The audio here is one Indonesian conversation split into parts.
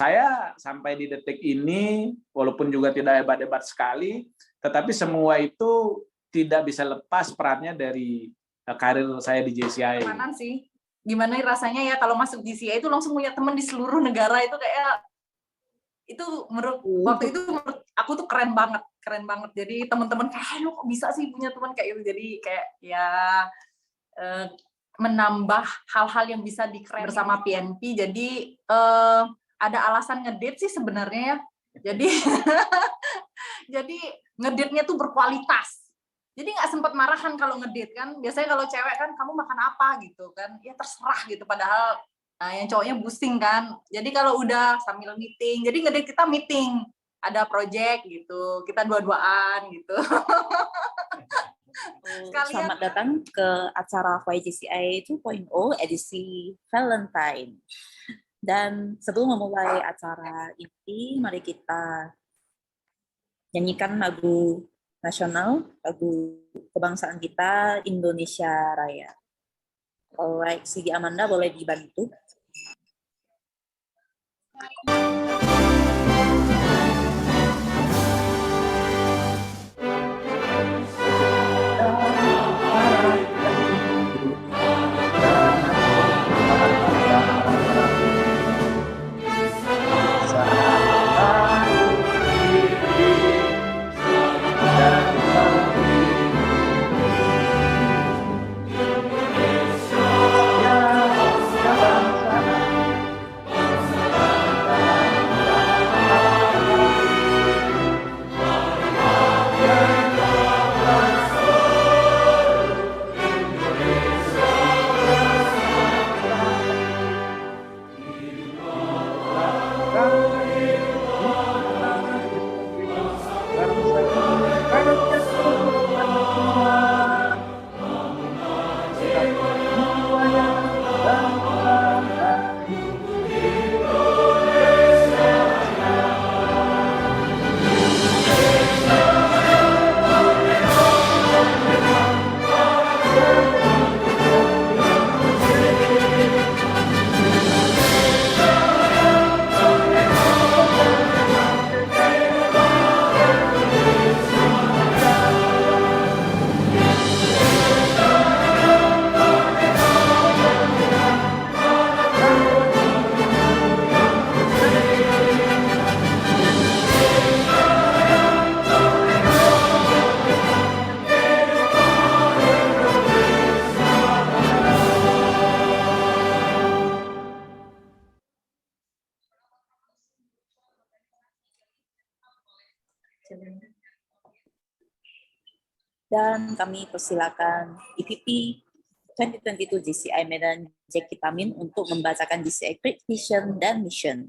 saya sampai di detik ini, walaupun juga tidak hebat-hebat sekali, tetapi semua itu tidak bisa lepas perannya dari karir saya di JCI. Gimana sih? Gimana rasanya ya kalau masuk JCI itu langsung punya teman di seluruh negara, itu kayak itu waktu itu menurut aku tuh keren banget. Jadi teman-teman kayak lu kok bisa sih punya teman kayak gitu. Jadi kayak ya menambah hal-hal yang bisa dikeren bersama PNP. Jadi ada alasan ngedate sih sebenarnya ya. Jadi jadi ngedate-nya tuh berkualitas. Jadi nggak sempat marahan kalau ngedate kan. Biasanya kalau cewek kan kamu makan apa gitu kan. Ya terserah gitu, padahal yang cowoknya pusing kan. Jadi kalau udah sambil meeting, jadi ngedate kita meeting. Ada project gitu, kita dua-duaan gitu. Selamat datang ke acara YJCI 2.0 edisi Valentine. Dan sebelum memulai acara ini, mari kita nyanyikan lagu nasional, lagu kebangsaan kita, Indonesia Raya. Alright, Sigi Amanda boleh dibantu. Dan kami persilakan EVP 2022 JCI Medan Jackie Tamin untuk membacakan JCI Great Vision dan Mission.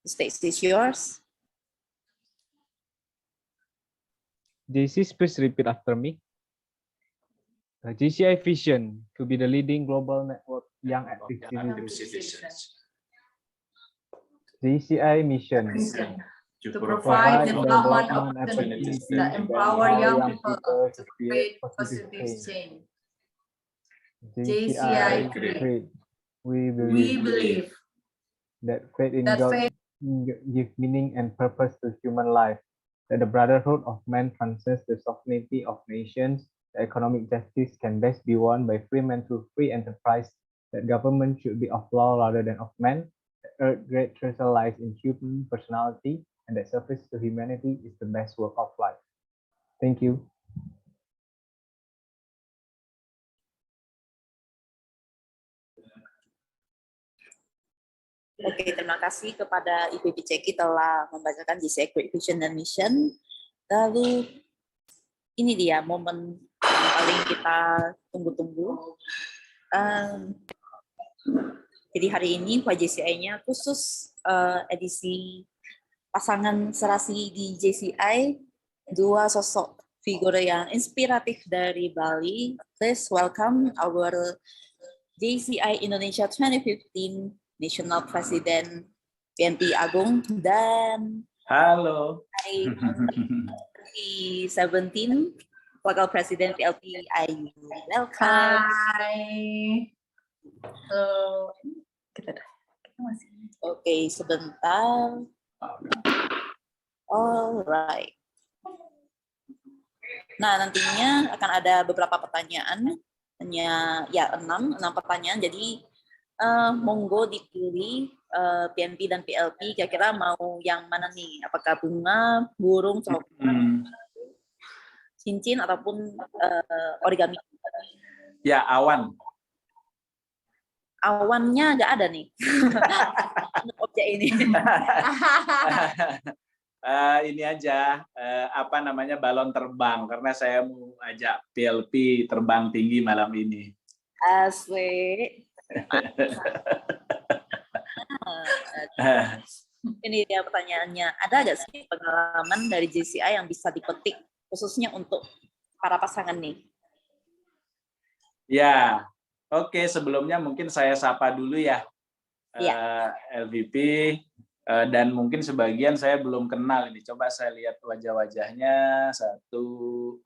The stage is yours. JC, please repeat after me. The JCI vision to be the leading global network young active citizens. JCI mission to provide development opportunities that empower young people to create positive change. JCI Create. We believe that faith in God gives meaning and purpose to human life, that the brotherhood of man transcends the sovereignty of nations, that economic justice can best be won by free men through free enterprise, that government should be of law rather than of men, that earth's great treasure lies in human personality, and that service to humanity is the best work of life. Thank you. Oke, terima kasih kepada IPB Ceki telah membacakan JCI Great Vision dan Mission. Lalu ini dia momen yang paling kita tunggu-tunggu. Jadi hari ini YJCI-nya khusus edisi pasangan serasi di JCI, dua sosok figur yang inspiratif dari Bali. Please welcome our JCI Indonesia 2015 National President PNP Agung dan halo 2017 Wakil Presiden PLP Ayu. Welcome. Hai. Halo. Kita masih. Oke, sebentar. Alright. Nah, nantinya akan ada beberapa pertanyaan, hanya ya 6 pertanyaan. Jadi monggo dipilih PNP dan PLP. Kira-kira mau yang mana nih? Apakah bunga, burung, coklat, cincin ataupun origami? Ya, awan. Awannya nggak ada nih. Objek ini. Ini aja apa namanya balon terbang karena saya mau ajak PLP terbang tinggi malam ini. Asik. Ini dia pertanyaannya. Ada nggak sih pengalaman dari JCI yang bisa dipetik khususnya untuk para pasangan nih? Ya, oke. Sebelumnya mungkin saya sapa dulu ya, LVP. Dan mungkin sebagian saya belum kenal ini. Coba saya lihat wajah-wajahnya. Satu,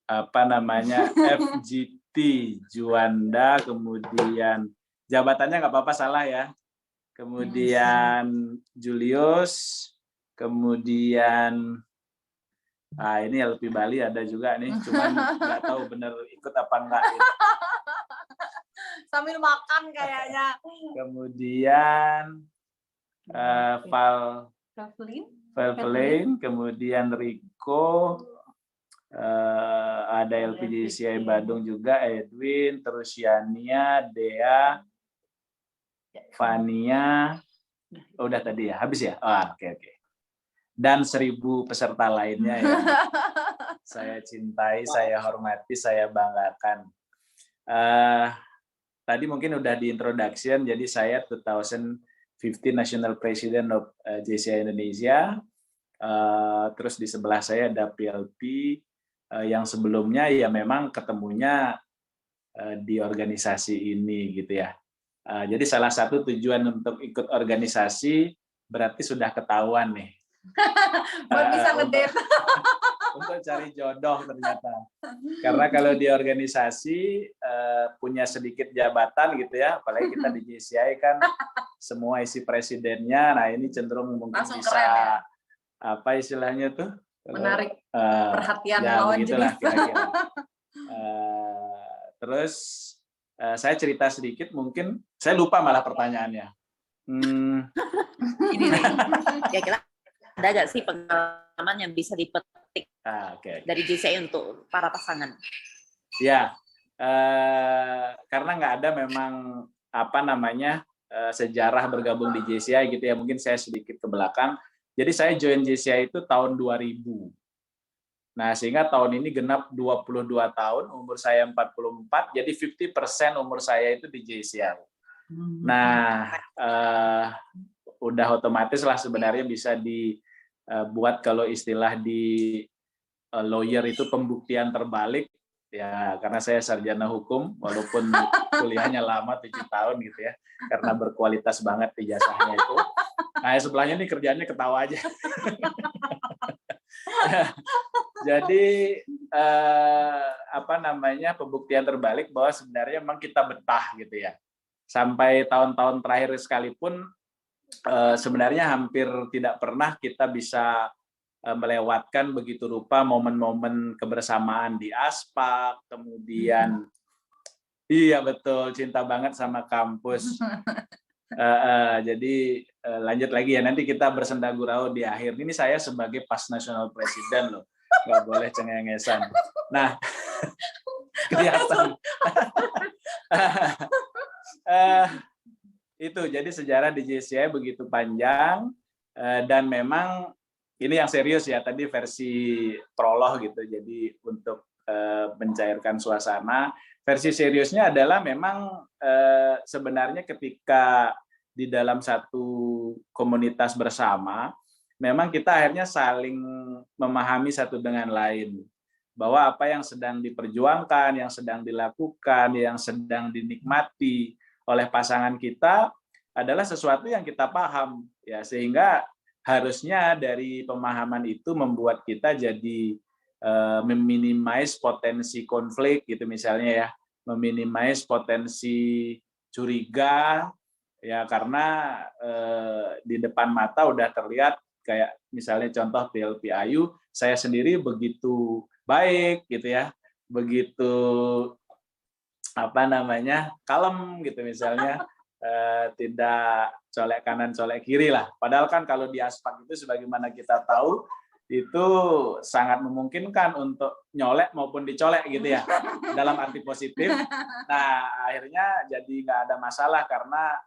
apa namanya, FGT Juanda, kemudian jabatannya nggak apa-apa salah ya. Kemudian Julius, kemudian ini LP Bali ada juga nih, cuman nggak tahu bener ikut apa enggak. Ini. Sambil makan kayaknya. Kemudian Valvelin, kemudian Rico, ada LPGCI Bandung juga, Edwin, terus Yania, Dea, Fania, udah tadi ya, habis ya? Oke. Dan 1000 peserta lainnya yang saya cintai, saya hormati, saya banggakan. Tadi mungkin udah di introduction, jadi saya 2015 National President of JCI Indonesia. Terus di sebelah saya ada PLP yang sebelumnya ya memang ketemunya di organisasi ini gitu ya. Jadi salah satu tujuan untuk ikut organisasi berarti sudah ketahuan nih. Buat bisa ngedate. Untuk cari jodoh ternyata. Karena kalau di organisasi punya sedikit jabatan gitu ya, apalagi kita di JCI kan semua isi presidennya, nah ini cenderung mungkin langsung bisa keren, ya? Apa istilahnya tuh? Menarik perhatian ya, lawan jenis. Kira-kira. Terus saya cerita sedikit, mungkin saya lupa malah pertanyaannya. Ini nih, kira-kira ada nggak sih pengalaman yang bisa dipetik dari JCI untuk para pasangan? Ya, karena nggak ada memang apa namanya sejarah bergabung di JCI gitu ya. Mungkin saya sedikit ke belakang. Jadi saya join JCI itu tahun 2000. Nah, sehingga tahun ini genap 22 tahun, umur saya 44, jadi 50% umur saya itu di JCI. Nah, udah otomatis lah sebenarnya bisa dibuat kalau istilah di lawyer itu pembuktian terbalik ya, karena saya sarjana hukum walaupun kuliahnya lama 7 tahun gitu ya, karena berkualitas banget ijazahnya itu. Nah, sebelahnya nih kerjaannya ketawa aja. Jadi apa namanya pembuktian terbalik bahwa sebenarnya memang kita betah gitu ya. Sampai tahun-tahun terakhir sekalipun sebenarnya hampir tidak pernah kita bisa melewatkan begitu rupa momen-momen kebersamaan di Aspak, kemudian iya betul cinta banget sama kampus. Jadi lanjut lagi ya, nanti kita bersenda gurau di akhir. Ini saya sebagai past national president loh, nggak boleh cengengesan. Nah, kelihatan. Itu jadi sejarah di JCI begitu panjang dan memang ini yang serius ya, tadi versi prolog gitu. Jadi untuk mencairkan suasana, versi seriusnya adalah memang sebenarnya ketika di dalam satu komunitas bersama, memang kita akhirnya saling memahami satu dengan lain. Bahwa apa yang sedang diperjuangkan, yang sedang dilakukan, yang sedang dinikmati oleh pasangan kita adalah sesuatu yang kita paham. Ya, sehingga harusnya dari pemahaman itu membuat kita jadi meminimais potensi konflik gitu misalnya ya. meminimais potensi curiga ya, karena di depan mata udah terlihat kayak misalnya contoh PLP Ayu, saya sendiri begitu baik gitu ya, begitu kalem gitu misalnya, tidak colek kanan colek kiri lah. Padahal kan kalau di aspek itu sebagaimana kita tahu itu sangat memungkinkan untuk nyolek maupun dicolek gitu ya, dalam arti positif. Nah akhirnya jadi nggak ada masalah karena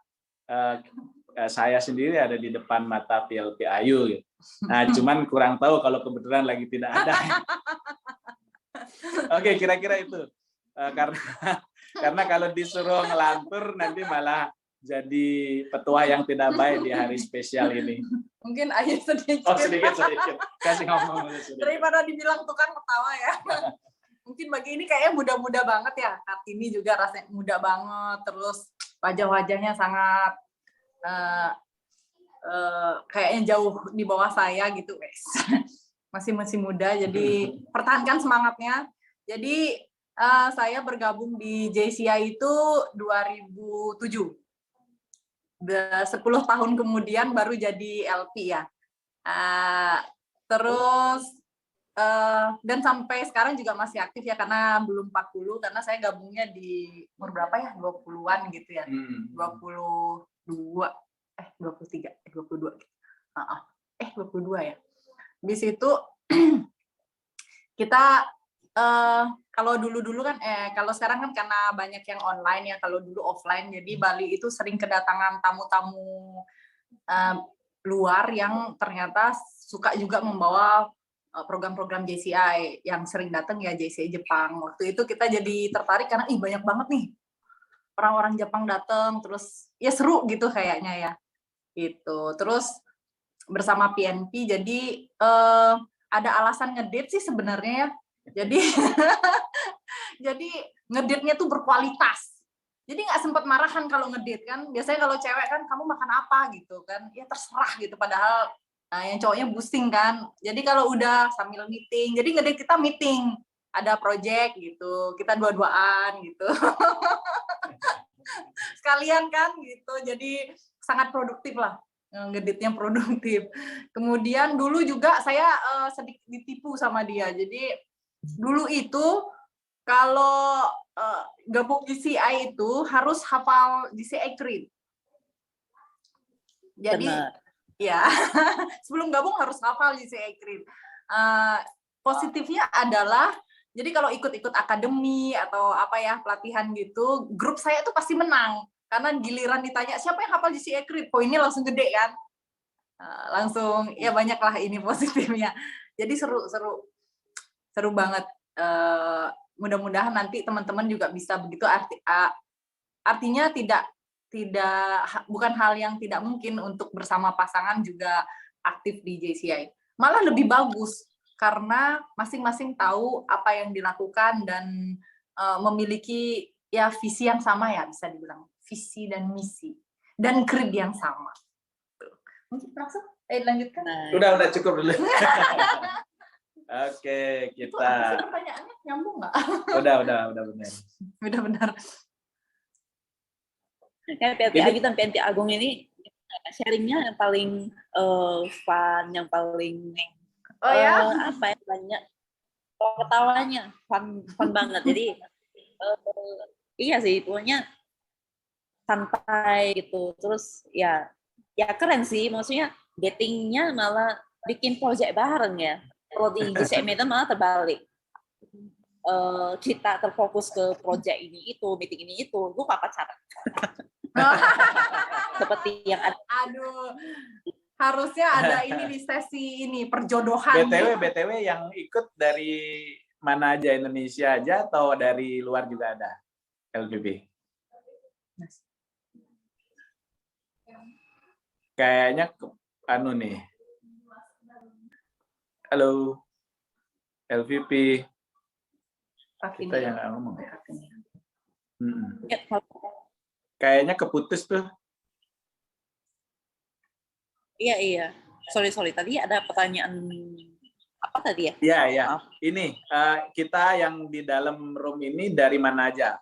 saya sendiri ada di depan mata PLP Ayu gitu. Nah cuman kurang tahu kalau kebetulan lagi tidak ada. Oke, kira-kira itu. Karena kalau disuruh ngelantur nanti malah jadi petua yang tidak baik di hari spesial ini. Mungkin Ayu sedikit. Oh, sedikit. Kasih ngomong sedikit. Daripada dibilang tukang ketawa ya. Mungkin bagi ini kayaknya muda-muda banget ya. Kartini juga rasanya muda banget. Terus wajah-wajahnya sangat kayaknya jauh di bawah saya gitu, guys. Masih muda, jadi pertahankan semangatnya. Jadi saya bergabung di JCI itu 2007. 10 tahun kemudian baru jadi LP ya. Terus dan sampai sekarang juga masih aktif ya, karena belum 40, karena saya gabungnya di umur berapa ya? 20-an gitu ya. 22 ya. Di situ kita kalau dulu kan kalau sekarang kan karena banyak yang online ya, kalau dulu offline, jadi Bali itu sering kedatangan tamu-tamu luar yang ternyata suka juga membawa program-program JCI. Yang sering datang ya JCI Jepang. Waktu itu kita jadi tertarik karena banyak banget nih orang-orang Jepang datang, terus ya seru gitu kayaknya ya. Gitu. Terus bersama PNP jadi ada alasan ngedate sih sebenarnya ya. Jadi jadi ngedate-nya tuh berkualitas. Jadi nggak sempat marahan kalau ngedate kan. Biasanya kalau cewek kan kamu makan apa gitu kan. Ya terserah gitu, padahal yang cowoknya pusing kan. Jadi kalau udah sambil meeting, jadi ngedate kita meeting, ada project gitu, kita dua-duaan gitu. Sekalian kan gitu. Jadi sangat produktif lah. Ngedate-nya produktif. Kemudian dulu juga saya sedikit ditipu sama dia. Jadi dulu itu kalau gabung GCI itu harus hafal GCI Creed. Jadi ya sebelum gabung harus hafal GCI Creed. Positifnya adalah jadi kalau ikut-ikut akademi atau apa ya pelatihan gitu, grup saya tuh pasti menang. Karena giliran ditanya siapa yang hafal GCI Creed, poinnya langsung gede kan. Langsung ya banyaklah ini positifnya. Jadi seru banget. Mudah-mudahan nanti teman-teman juga bisa begitu. Artinya bukan hal yang tidak mungkin untuk bersama pasangan juga aktif di JCI. Malah lebih bagus karena masing-masing tahu apa yang dilakukan dan memiliki ya visi yang sama ya, bisa dibilang visi dan misi dan creed yang sama. Mungkin langsung lanjutkan. Udah cukup dulu. Oke, kita. Itu pertanyaannya nyambung nggak? Udah benar. Udah benar. Kayak PLP Ayu dan PNP Agung ini sharingnya yang paling fun, yang paling apa ya, banyak ketawanya, fun banget. Jadi iya sih, pokoknya santai gitu. Terus ya keren sih, maksudnya datingnya malah bikin project bareng ya. Kalau di GCI Medan malah terbalik. Kita terfokus ke project ini itu, meeting ini itu, lu apa pacaran? Seperti yang ada. Aduh, harusnya ada ini di sesi ini perjodohan. BTW yang ikut dari mana aja, Indonesia aja atau dari luar juga ada LPB? Kayaknya nih. Halo, LVP. Kita yang nggak ngomong. Kayaknya keputus tuh. Iya. Sorry. Tadi ada pertanyaan apa tadi ya? Iya. Ini kita yang di dalam room ini dari mana aja?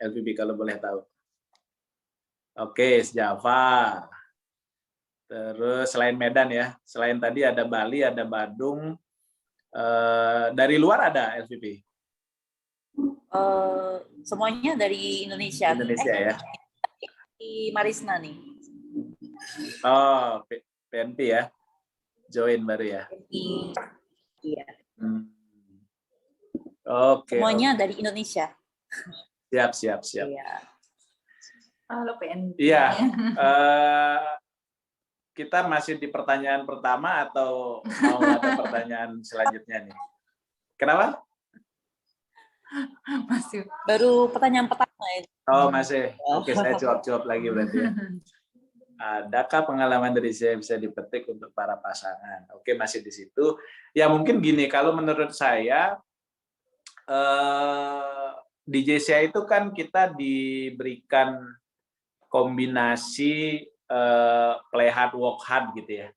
LVP kalau boleh tahu? Oke, Java. Terus selain Medan ya, selain tadi ada Bali, ada Badung. Dari luar ada LVP? Semuanya dari Indonesia. Indonesia ya. Di Marisna nih. Oh, PNP ya. Join baru ya. Iya. Oke. Semuanya dari Indonesia. Siap. Iya. Halo PNP. Iya. Kita masih di pertanyaan pertama atau mau ada pertanyaan selanjutnya nih? Kenapa? Masih. Baru pertanyaan pertama ya. Oh, masih. Oke, saya jawab lagi berarti ya. Adakah pengalaman dari saya bisa dipetik untuk para pasangan? Oke, masih di situ. Ya mungkin gini, kalau menurut saya di JCI itu kan kita diberikan kombinasi play hard, work hard gitu ya.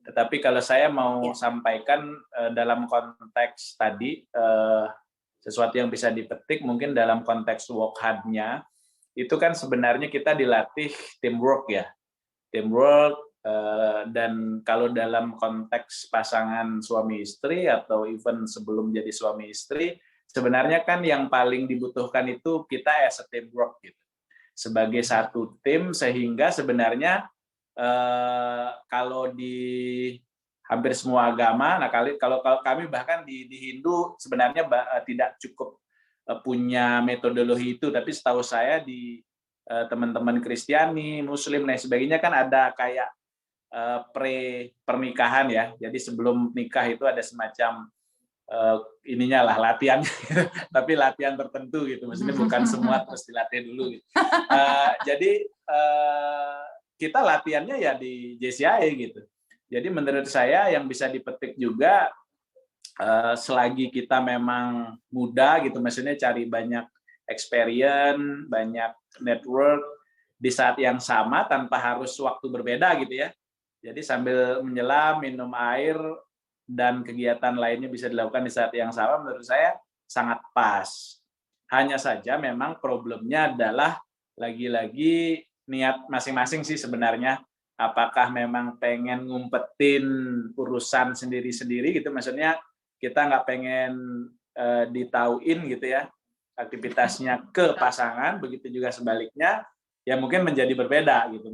Tetapi kalau saya mau sampaikan dalam konteks tadi, sesuatu yang bisa dipetik mungkin dalam konteks work hard-nya, itu kan sebenarnya kita dilatih teamwork ya. Teamwork, dan kalau dalam konteks pasangan suami istri atau even sebelum jadi suami istri, sebenarnya kan yang paling dibutuhkan itu kita as a teamwork gitu. Sebagai satu tim, sehingga sebenarnya kalau di hampir semua agama, nah kalau kami bahkan di Hindu sebenarnya tidak cukup punya metodologi itu, tapi setahu saya di teman-teman Kristiani, Muslim dan sebagainya kan ada kayak pre pernikahan ya. Jadi sebelum nikah itu ada semacam ininya lah latihan, tapi latihan tertentu gitu, maksudnya bukan semua terus dilatih dulu gitu. Jadi kita latihannya ya di JCI gitu. Jadi menurut saya yang bisa dipetik juga selagi kita memang muda gitu, maksudnya cari banyak experience, banyak network di saat yang sama tanpa harus waktu berbeda gitu ya. Jadi sambil menyelam, minum air, dan kegiatan lainnya bisa dilakukan di saat yang sama, menurut saya sangat pas. Hanya saja memang problemnya adalah lagi-lagi niat masing-masing sih sebenarnya. Apakah memang pengen ngumpetin urusan sendiri-sendiri gitu, maksudnya kita nggak pengen ditauin gitu ya aktivitasnya ke pasangan, begitu juga sebaliknya, ya mungkin menjadi berbeda gitu,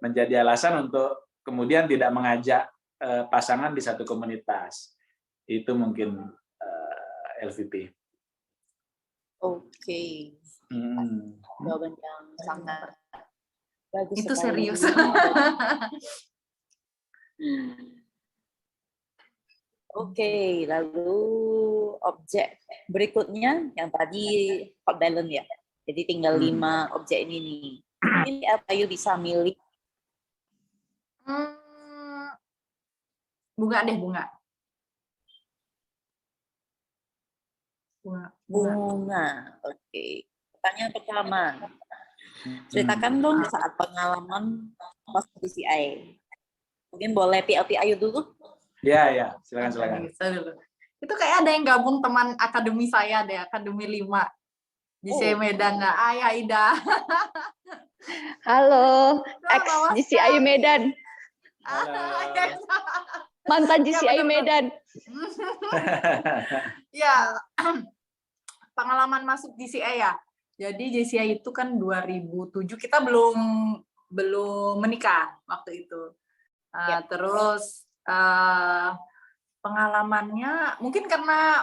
menjadi alasan untuk kemudian tidak mengajak pasangan di satu komunitas. Itu mungkin LVP. Oke. Jawaban yang sangat bagus. Itu sekali. serius. Oke, lalu objek berikutnya yang tadi hot balance ya. Jadi tinggal 5 objek ini nih. Ini apa you bisa milih? Bunga deh, bunga. Bunga. Oke. Pertanyaan pertama. Ceritakan dong saat pengalaman pas JCI. Mungkin boleh PLP Ayu dulu? Ya, silakan. Itu kayak ada yang gabung teman akademi saya deh, Akademi 5 JCI Medan. Ayah Ida. Halo, ex JCI Medan. Mantan JCI Medan. Ya, pengalaman masuk JCI ya. Jadi JCI itu kan 2007, kita belum menikah waktu itu. Terus pengalamannya mungkin karena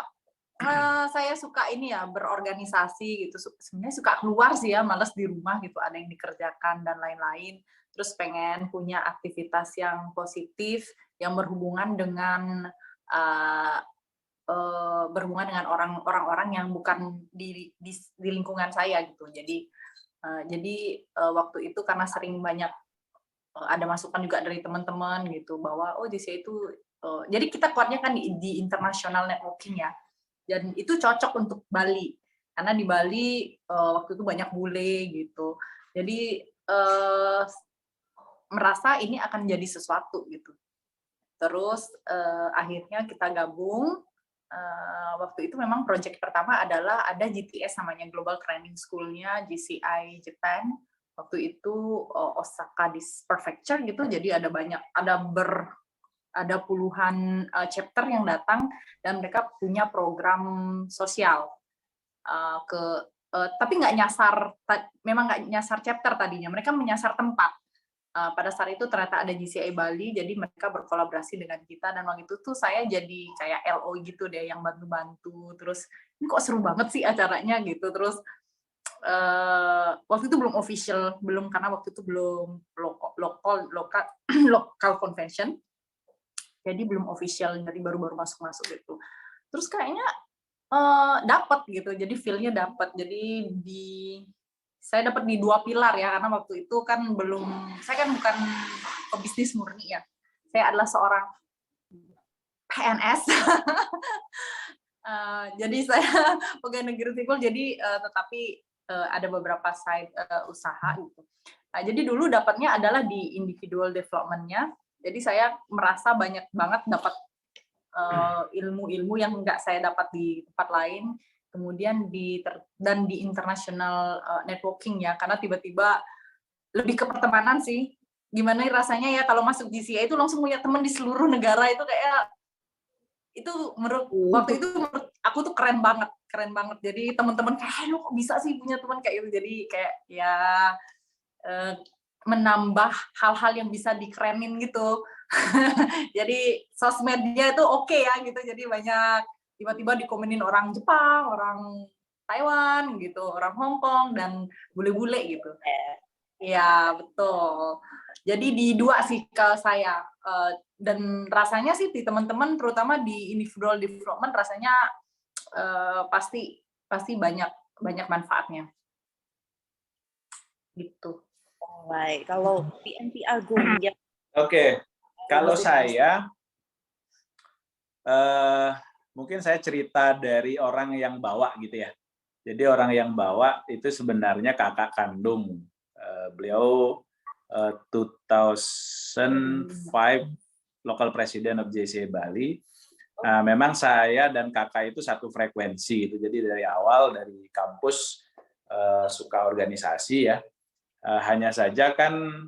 saya suka ini ya, berorganisasi gitu. Sebenarnya suka keluar sih ya, males di rumah gitu, ada yang dikerjakan dan lain-lain. Terus pengen punya aktivitas yang positif yang berhubungan dengan orang-orang yang bukan di lingkungan saya gitu. Jadi waktu itu karena sering banyak ada masukan juga dari teman-teman gitu bahwa JCI itu jadi kita kuatnya kan di international networking ya, dan itu cocok untuk Bali karena di Bali waktu itu banyak bule gitu. Jadi merasa ini akan jadi sesuatu gitu. Terus akhirnya kita gabung waktu itu memang project pertama adalah ada GTS namanya Global Training School-nya JCI Japan. Waktu itu Osaka Prefecture gitu, jadi ada puluhan chapter yang datang dan mereka punya program sosial tapi nggak nyasar, memang nggak nyasar chapter tadinya, mereka menyasar tempat. Pada saat itu ternyata ada GCI Bali, jadi mereka berkolaborasi dengan kita, dan waktu itu tuh saya jadi kayak LO gitu deh, yang bantu-bantu. Terus ini kok seru banget sih acaranya gitu. Terus waktu itu belum official, karena waktu itu belum lokal convention, jadi belum official, jadi baru masuk gitu. Terus kayaknya dapat gitu, jadi feel-nya dapat. Jadi saya dapat di 2 pilar ya, karena waktu itu kan saya kan bukan pebisnis murni ya, saya adalah seorang PNS. Jadi saya pegawai negeri sipil, jadi tetapi ada beberapa side usaha gitu. Nah, jadi dulu dapatnya adalah di individual development-nya, jadi saya merasa banyak banget dapat ilmu-ilmu yang nggak saya dapat di tempat lain. Kemudian di international networking ya, karena tiba-tiba lebih ke pertemanan sih. Gimana rasanya ya kalau masuk GCI itu langsung punya teman di seluruh negara, itu kayak itu waktu itu menurut aku tuh keren banget. Jadi teman-teman kayak lu kok bisa sih punya teman kayak gitu. Jadi kayak ya menambah hal-hal yang bisa dikerenin gitu. Jadi sosmednya itu oke ya gitu. Jadi banyak tiba-tiba dikomenin orang Jepang, orang Taiwan gitu, orang Hong Kong, dan bule-bule gitu. Ya betul. Jadi di 2 sih kalau saya, dan rasanya sih di teman-teman, terutama di individual development, rasanya pasti banyak manfaatnya. Gitu. Baik, kalau PNP Agung ya. Oke, kalau saya mungkin saya cerita dari orang yang bawa gitu ya. Jadi orang yang bawa itu sebenarnya kakak kandung. Beliau 2005 local president of JCI Bali. Memang saya dan kakak itu satu frekuensi itu. Jadi dari awal dari kampus suka organisasi ya. Hanya saja kan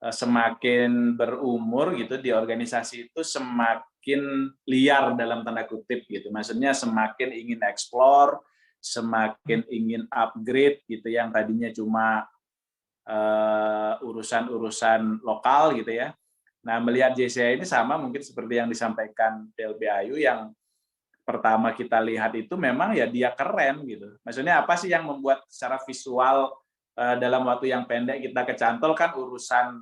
semakin berumur gitu di organisasi itu semakin liar dalam tanda kutip gitu. Maksudnya semakin ingin explore, semakin ingin upgrade gitu, yang tadinya cuma urusan-urusan lokal gitu ya. Nah, melihat JCI ini sama mungkin seperti yang disampaikan PLP Ayu, yang pertama kita lihat itu memang ya dia keren gitu. Maksudnya apa sih yang membuat secara visual dalam waktu yang pendek kita kecantol, kan urusan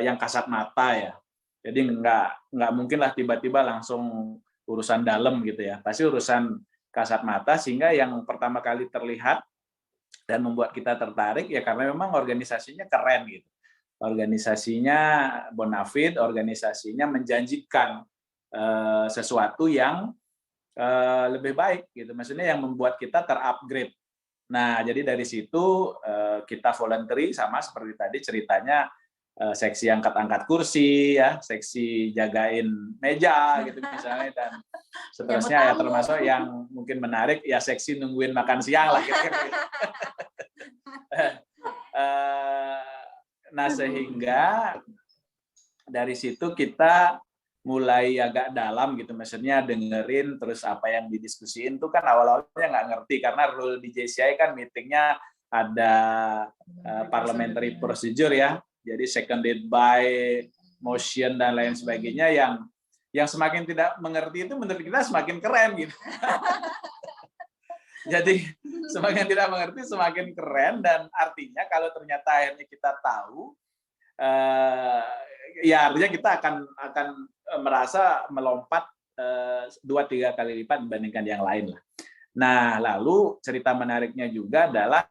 yang kasat mata ya. Jadi nggak mungkin lah tiba-tiba langsung urusan dalam gitu ya. Pasti urusan kasat mata, sehingga yang pertama kali terlihat dan membuat kita tertarik ya karena memang organisasinya keren gitu. Organisasinya bonafit, organisasinya menjanjikan sesuatu yang lebih baik gitu. Maksudnya yang membuat kita terupgrade. Nah, jadi dari situ kita voluntary, sama seperti tadi ceritanya, seksi angkat-angkat kursi ya, seksi jagain meja gitu misalnya, dan seterusnya ya, termasuk yang mungkin menarik ya seksi nungguin makan siang lah gitu. Nah, sehingga dari situ kita mulai agak dalam gitu, maksudnya dengerin terus apa yang didiskusiin tuh kan awal-awalnya nggak ngerti, karena rule di JCI kan meetingnya ada parliamentary procedure ya, jadi seconded by motion dan lain sebagainya, yang semakin tidak mengerti itu menurut kita semakin keren gitu. Jadi semakin tidak mengerti semakin keren, dan artinya kalau ternyata akhirnya kita tahu, ya artinya kita akan merasa melompat 2-3 kali lipat dibandingkan yang lain lah. Nah, lalu cerita menariknya juga adalah,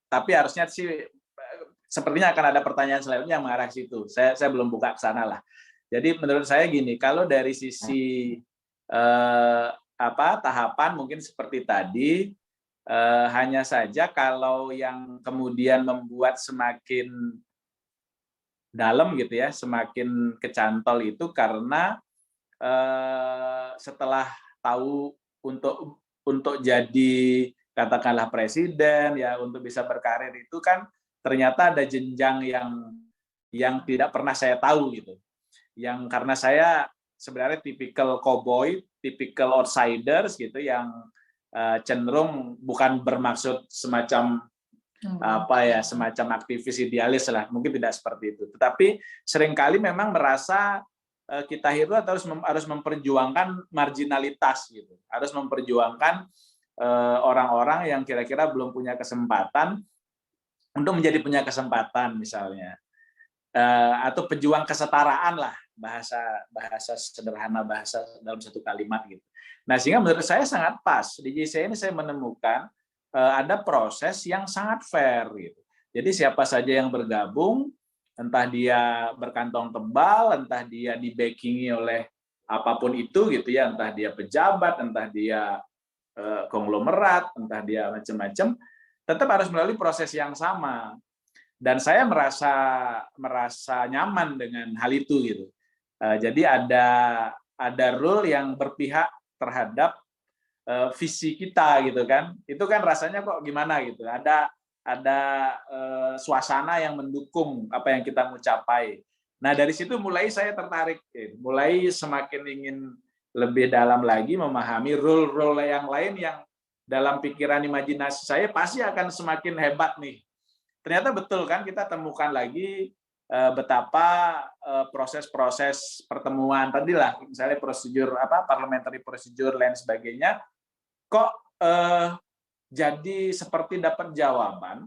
tapi harusnya sih sepertinya akan ada pertanyaan selanjutnya yang mengarah ke situ. Saya belum buka ke sana lah. Jadi menurut saya gini, kalau dari sisi tahapan mungkin seperti tadi, hanya saja kalau yang kemudian membuat semakin dalam gitu ya, semakin kecantol itu karena setelah tahu untuk jadi katakanlah presiden ya, untuk bisa berkarir itu kan ternyata ada jenjang yang tidak pernah saya tahu gitu. Yang karena saya sebenarnya tipikal cowboy, tipikal outsiders gitu, yang cenderung bukan bermaksud semacam semacam aktivis idealis lah, mungkin tidak seperti itu. Tetapi seringkali memang merasa kita itu harus memperjuangkan marginalitas gitu, harus memperjuangkan orang-orang yang kira-kira belum punya kesempatan untuk menjadi punya kesempatan misalnya, atau pejuang kesetaraan lah, bahasa sederhana, bahasa dalam satu kalimat gitu. Nah, sehingga menurut saya sangat pas di JCI ini saya menemukan ada proses yang sangat fair gitu. Jadi siapa saja yang bergabung, entah dia berkantong tebal, entah dia di-backingi oleh apapun itu gitu ya, entah dia pejabat, entah dia konglomerat, entah dia macam-macam, tetap harus melalui proses yang sama. Dan saya merasa nyaman dengan hal itu gitu. Jadi ada rule yang berpihak terhadap visi kita gitu kan. Itu kan rasanya kok gimana gitu. Ada suasana yang mendukung apa yang kita mau capai. Nah, dari situ mulai saya tertarik, mulai semakin ingin lebih dalam lagi memahami role-role yang lain yang dalam pikiran imajinasi saya pasti akan semakin hebat nih. Ternyata betul kan, kita temukan lagi betapa proses-proses pertemuan tadilah, misalnya prosedur parliamentary procedure lain sebagainya, kok jadi seperti dapat jawaban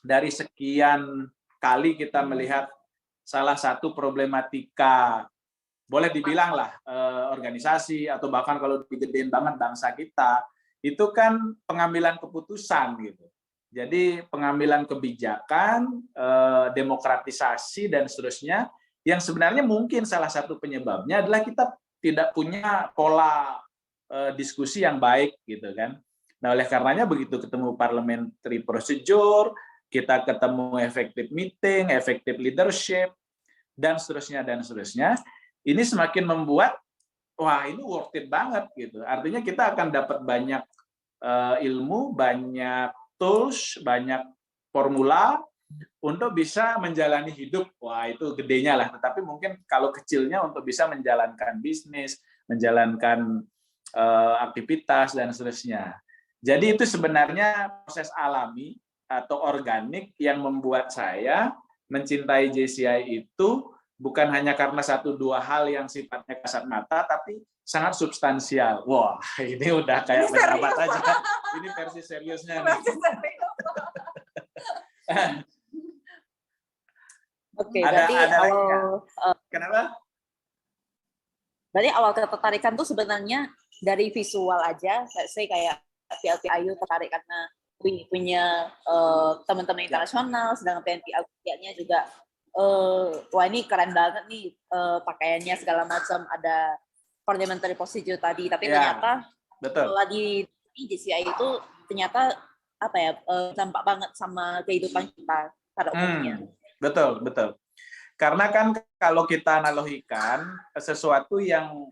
dari sekian kali kita melihat salah satu problematika, boleh dibilang lah organisasi atau bahkan kalau digedein banget bangsa kita, itu kan pengambilan keputusan gitu. Jadi pengambilan kebijakan, demokratisasi dan seterusnya, yang sebenarnya mungkin salah satu penyebabnya adalah kita tidak punya pola diskusi yang baik gitu kan. Nah, oleh karenanya begitu ketemu parliamentary procedure, kita ketemu effective meeting, effective leadership, dan seterusnya, ini semakin membuat wah ini worth it banget gitu. Artinya kita akan dapat banyak ilmu, banyak tools, banyak formula untuk bisa menjalani hidup. Wah, itu gedenya lah. Tetapi mungkin kalau kecilnya untuk bisa menjalankan bisnis, menjalankan aktivitas, dan seterusnya. Jadi itu sebenarnya proses alami atau organik yang membuat saya mencintai JCI itu bukan hanya karena 1-2 hal yang sifatnya kasat mata, tapi sangat substansial. Wah, ini udah kayak pendapat aja. Ini versi seriusnya nih. Oke, berarti kenapa? Berarti awal ketertarikan tuh sebenarnya dari visual aja. Saya kayak PLP Ayu tertarik karena punya teman-teman internasional, sedangkan PNP Ayu-nya juga wah ini keren banget nih pakaiannya segala macam, ada parliamentary procedure tadi, tapi ternyata setelah di JCI itu ternyata dampak banget sama kehidupan kita pada umumnya. Betul. Karena kan kalau kita analogikan sesuatu yang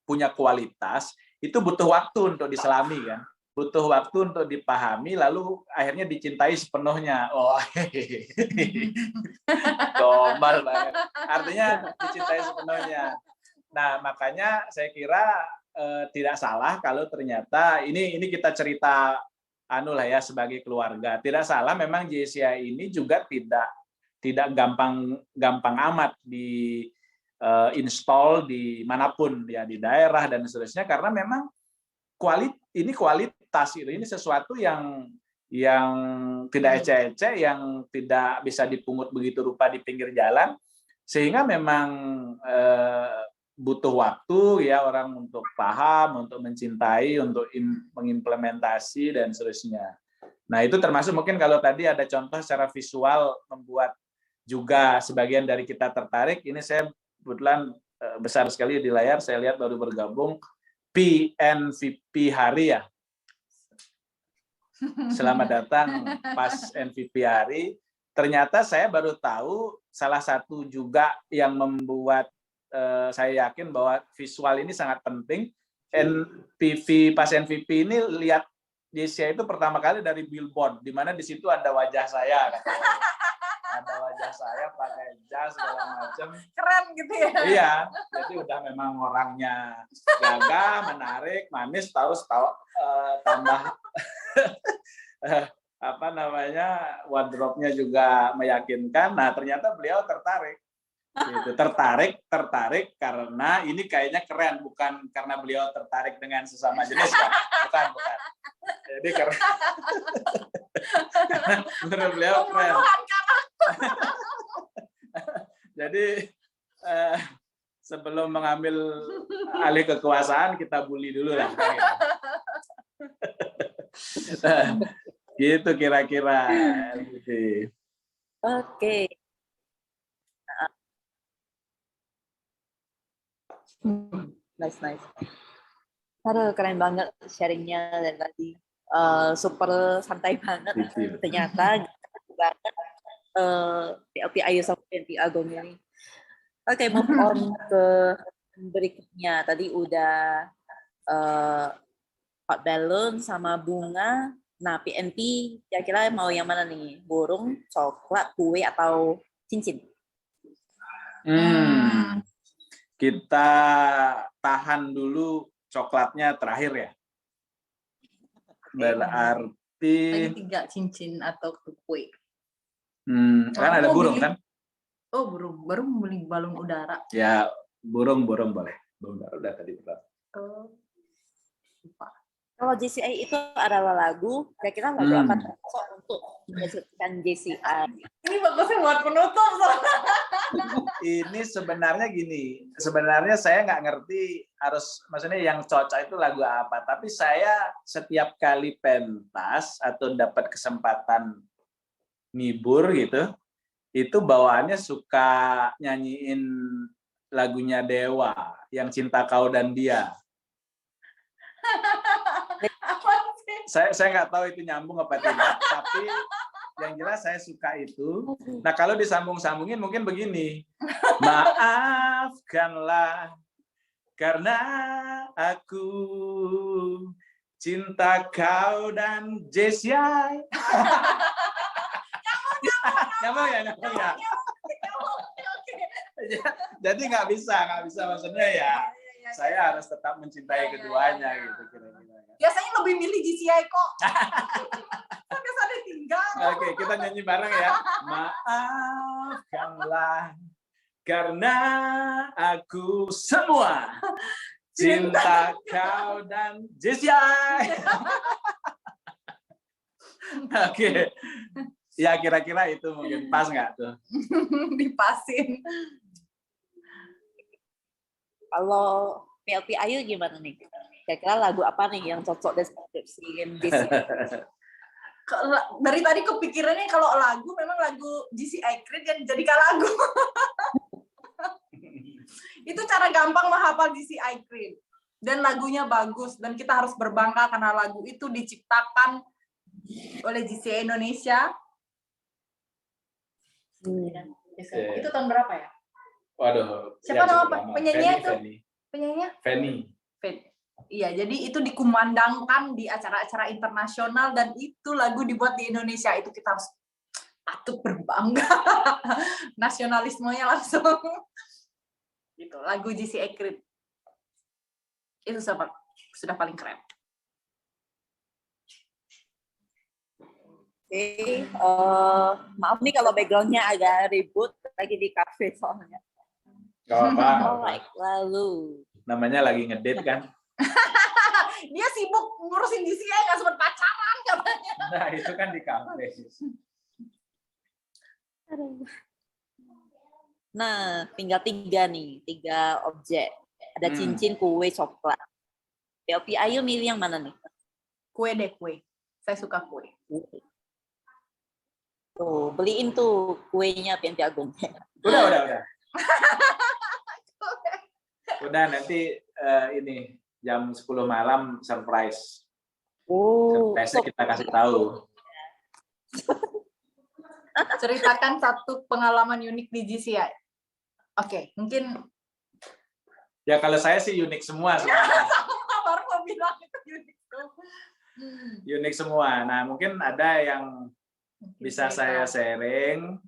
punya kualitas itu butuh waktu untuk diselami kan, butuh waktu untuk dipahami, lalu akhirnya dicintai sepenuhnya. Oh, gombal banget. Artinya dicintai sepenuhnya. Nah, makanya saya kira tidak salah kalau ternyata ini kita cerita ya sebagai keluarga. Tidak salah memang JCI ini juga tidak gampang amat di install di manapun ya, di daerah dan seterusnya, karena memang ini kualitas itu, ini sesuatu yang tidak ecek-ecek, yang tidak bisa dipungut begitu rupa di pinggir jalan, sehingga memang butuh waktu ya orang untuk paham, untuk mencintai, untuk mengimplementasi dan seterusnya. Nah, itu termasuk mungkin kalau tadi ada contoh secara visual membuat juga sebagian dari kita tertarik. Ini saya kebetulan besar sekali di layar, saya lihat baru bergabung PNVP hari ya. Selamat datang pas NVP hari. Ternyata saya baru tahu salah satu juga yang membuat saya yakin bahwa visual ini sangat penting. NPV pas NVP ini lihat JCI itu pertama kali dari billboard, di mana di situ ada wajah saya, ada wajah saya pakai jas segala macam. Keren gitu ya. Iya, jadi udah memang orangnya gagah, menarik, manis, terus tambah apa namanya wardrobe-nya juga meyakinkan. Nah ternyata beliau tertarik. Gitu. Tertarik karena ini kayaknya keren, bukan karena beliau tertarik dengan sesama jenis kan? Bukan. Jadi karena menurut beliau keren. Jadi sebelum mengambil alih kekuasaan kita bully dulu lah. Gitu kira-kira. Oke. Nice. Aduh, keren banget sharingnya dan tadi super santai banget. Ternyata banget PLP Ayu sama PLP Agung ini. Oke, move on ke berikutnya. Tadi udah hot balloon sama bunga. Nah, PNP kira-kira mau yang mana nih? Burung, coklat, kue, atau cincin? Kita tahan dulu coklatnya terakhir ya. Berarti lagi 3 cincin atau kue. Kan ada burung kan? Oh, baru beli balon udara. Ya, burung boleh. Burung udara udah tadi berapa? Lupa. Kalau JCI itu adalah lagu, kira-kira lagu apa untuk menyebutkan JCI? Ini bagusnya buat penutup. Ini sebenarnya gini, sebenarnya saya nggak ngerti maksudnya yang cocok itu lagu apa, tapi saya setiap kali pentas atau dapat kesempatan ngibur gitu, itu bawaannya suka nyanyiin lagunya Dewa, yang Cinta Kau dan Dia. Saya nggak tahu itu nyambung apa tidak, tapi yang jelas saya suka itu. Nah kalau disambung-sambungin mungkin begini, maafkanlah karena aku cinta kau dan JCI. Nyambung ya. Jadi nggak bisa maksudnya ya. Saya harus tetap mencintai keduanya gitu kira-kira. Biasanya lebih milih GCI kok. Sampai sana tinggal. Oke, kita nyanyi bareng ya. Maafkanlah karena aku semua cinta kau dan JCI. Oke. Ya kira-kira itu mungkin pas nggak tuh? Dipasin. Kalau PLP Ayu gimana nih? Kira-kira lagu apa nih yang cocok deskripsiin JCI? Dari tadi kepikirannya kalau lagu memang lagu JCI Creed yang jadikan lagu. Itu cara gampang menghafal JCI Creed. Dan lagunya bagus dan kita harus berbangga karena lagu itu diciptakan oleh JCI Indonesia. Itu tahun berapa ya? Waduh. Siapa nama penyanyinya itu? Penyanyinya? Fanny. Iya, jadi itu dikumandangkan di acara-acara internasional dan itu lagu dibuat di Indonesia. Itu kita harus patut berbangga. Nasionalismenya langsung. Gitu, lagu JCI Creed. Itu sudah paling keren. Oke, maaf nih kalau background-nya agak ribut lagi di cafe soalnya. Gak apa-apa. Lalu. Namanya lagi ngedate kan? Dia sibuk ngurusin JCI, nggak sempat pacaran katanya. Nah, itu kan di kafe. Nah, tinggal 3 nih, 3 objek. Ada cincin, kue, coklat. PLP Ayu milih yang mana nih? Kue deh, kue. Saya suka kue. Tuh, beliin tuh kuenya PNP Agung. Udah. Udah nanti ini jam 10 malam surprise. Surprise kita kasih tahu. Ceritakan satu pengalaman unik di JCI. Oke, mungkin Ya kalau saya sih unik semua. Baru mau bilang itu unik tuh. Unik semua. Nah mungkin ada yang bisa saya sharing.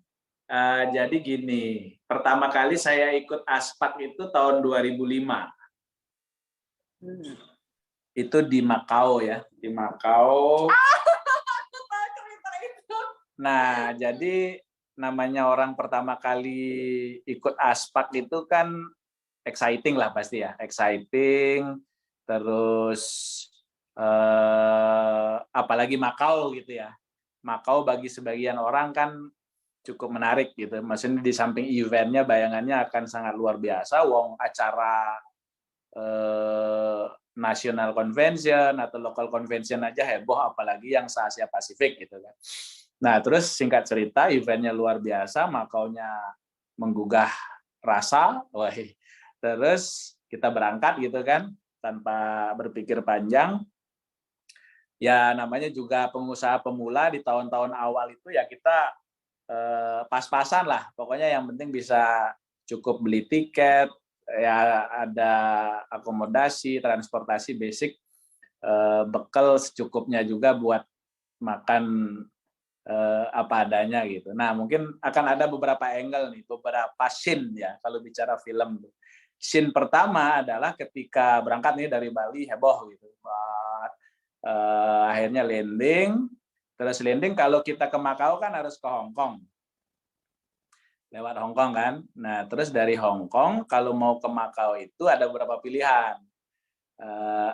Jadi gini, pertama kali saya ikut Aspak itu tahun 2005. Itu di Makau ya, di Makau. Nah, jadi namanya orang pertama kali ikut Aspak itu kan exciting lah pasti ya, exciting. Terus apalagi Makau gitu ya. Makau bagi sebagian orang kan cukup menarik gitu. Maksudnya di samping eventnya bayangannya akan sangat luar biasa. Wong acara national convention atau local convention aja heboh, apalagi yang se-Asia Pasifik gitu kan. Nah terus singkat cerita eventnya luar biasa, Makaunya menggugah rasa, wah. Terus kita berangkat gitu kan tanpa berpikir panjang. Ya namanya juga pengusaha pemula di tahun-tahun awal itu ya kita pas-pasan lah. Pokoknya yang penting bisa cukup beli tiket, ya ada akomodasi, transportasi basic, bekal secukupnya juga buat makan apa adanya gitu. Nah mungkin akan ada beberapa angle nih, beberapa scene ya kalau bicara film. Scene pertama adalah ketika berangkat nih dari Bali heboh gitu. Akhirnya landing, terus landing kalau kita ke Makau kan harus ke Hong Kong. Lewat Hong Kong kan. Nah, terus dari Hong Kong kalau mau ke Makau itu ada beberapa pilihan.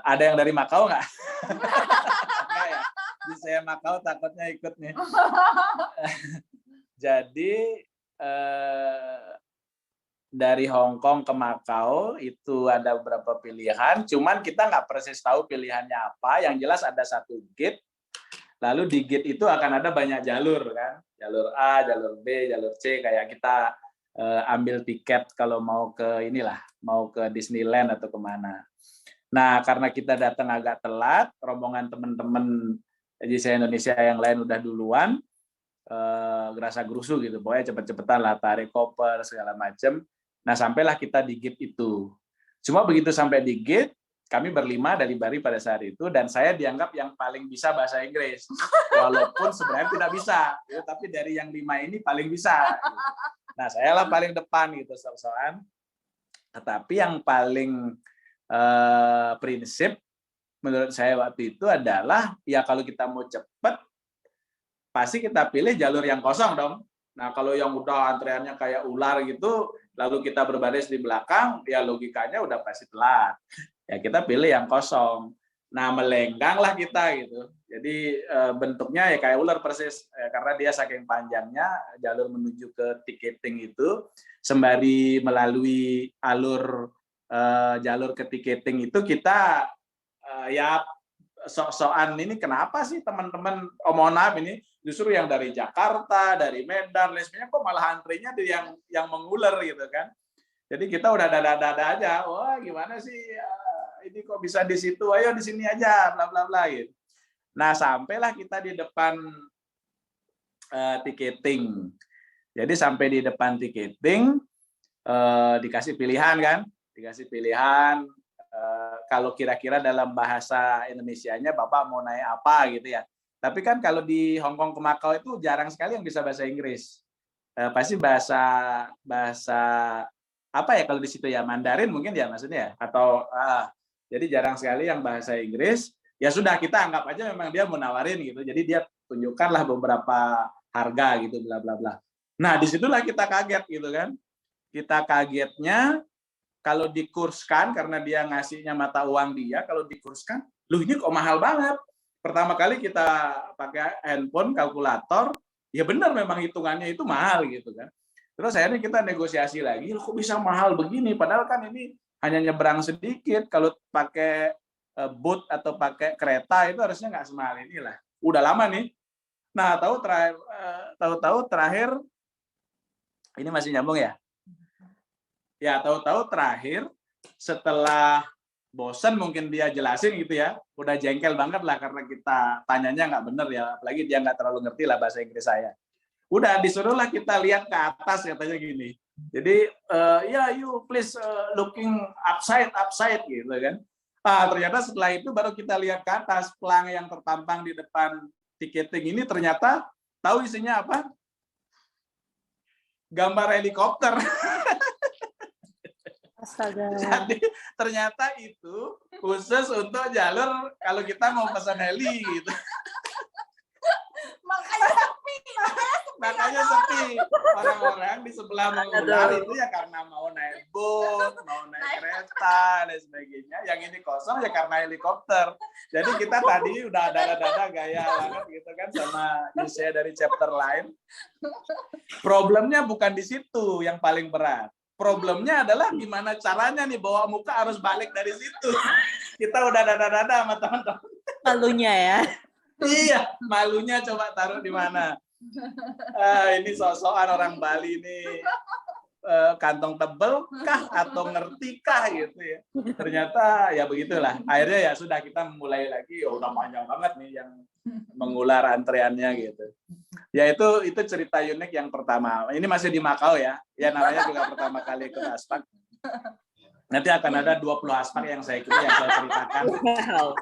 Ada yang dari Makau nggak? Nggak ya. Di saya Makau takutnya ikut nih. Jadi dari Hong Kong ke Makau itu ada beberapa pilihan. Cuman kita nggak persis tahu pilihannya apa. Yang jelas ada satu gate. Lalu di gate itu akan ada banyak jalur kan. Jalur A, jalur B, jalur C, kayak kita ambil tiket kalau mau ke inilah, mau ke Disneyland atau kemana. Nah, karena kita datang agak telat, rombongan teman-teman JCI Indonesia yang lain udah duluan, gerasa gerusu gitu, pokoknya cepet-cepetan lah, tarik koper, segala macem. Nah, sampailah kita di gate itu. Cuma begitu sampai di gate, kami berlima dari Bali pada saat itu, dan saya dianggap yang paling bisa bahasa Inggris. Walaupun sebenarnya tidak bisa, ya, tapi dari yang 5 ini paling bisa. Nah, saya lah paling depan gitu, sok-sokan. Tetapi yang paling prinsip menurut saya waktu itu adalah, ya kalau kita mau cepat, pasti kita pilih jalur yang kosong dong. Nah, kalau yang udah antreannya kayak ular gitu, lalu kita berbaris di belakang, ya logikanya udah pasti telat. Ya kita pilih yang kosong. Nah, melengganglah kita gitu. Jadi bentuknya ya kayak ular persis, karena dia saking panjangnya jalur menuju ke tiketing itu, sembari melalui alur jalur ke tiketing itu kita ya sok-sokan ini kenapa sih teman-teman, mohon maaf ini justru yang dari Jakarta, dari Medan, lesbinya kok malah antrinya di yang mengular gitu kan. Jadi kita udah dada-dada aja, wah gimana sih ini kok bisa di situ, ayo di sini aja, bla bla bla gitu. Nah, sampailah kita di depan tiketing. Jadi sampai di depan tiketing dikasih pilihan kan, dikasih pilihan kalau kira-kira dalam bahasa Indonesianya Bapak mau naik apa gitu ya. Tapi kan kalau di Hong Kong ke Makau itu jarang sekali yang bisa bahasa Inggris. Pasti bahasa apa ya kalau di situ ya, Mandarin mungkin ya maksudnya ya, atau jadi jarang sekali yang bahasa Inggris. Ya sudah, kita anggap aja memang dia mau nawarin gitu. Jadi dia tunjukkanlah beberapa harga gitu, bla bla bla. Nah, disitulah kita kaget gitu kan. Kita kagetnya kalau dikurskan, karena dia ngasihnya mata uang dia, kalau dikurskan, loh ini kok mahal banget. Pertama kali kita pakai handphone, kalkulator, ya benar memang hitungannya itu mahal gitu kan. Terus akhirnya kita negosiasi lagi, loh kok bisa mahal begini, padahal kan ini hanya nyebrang sedikit, kalau pakai boat atau pakai kereta itu harusnya nggak semahal inilah. Udah lama nih. Nah, tahu-tahu terakhir, ini masih nyambung ya? Ya, tahu-tahu terakhir setelah bosen mungkin dia jelasin gitu ya, udah jengkel banget lah karena kita tanyanya nggak bener ya, apalagi dia nggak terlalu ngerti lah bahasa Inggris saya. Udah disuruhlah kita lihat ke atas, katanya gini, Jadi ya you please looking upside gitu kan. Ternyata setelah itu baru kita lihat ke atas, pelang yang tertampang di depan tiketing ini ternyata tahu isinya apa? Gambar helikopter. Astaga. Jadi ternyata itu khusus untuk jalur kalau kita mau pesan heli gitu. Makanya sepi. Orang-orang di sebelah mengular itu ya karena mau naik boat, mau naik kereta dan sebagainya. Yang ini kosong ya karena helikopter. Jadi kita tadi udah dada-dada gaya banget gitu kan sama Yusia dari chapter lain. Problemnya bukan di situ yang paling berat. Problemnya adalah gimana caranya nih bawa muka harus balik dari situ. Kita udah dada-dada sama teman-teman. Malunya ya. Iya, malunya coba taruh di mana. Ini sok-sokan orang Bali ini kantong tebel kah atau ngerti kah gitu ya. Ternyata ya begitulah. Akhirnya ya sudah kita mulai lagi. Udah panjang banget nih yang mengular antreannya gitu. Ya itu cerita unik yang pertama. Ini masih di Makau ya. Ya namanya juga pertama kali ikut aspak. Nanti akan ada 20 aspak yang saya ceritakan. Wow.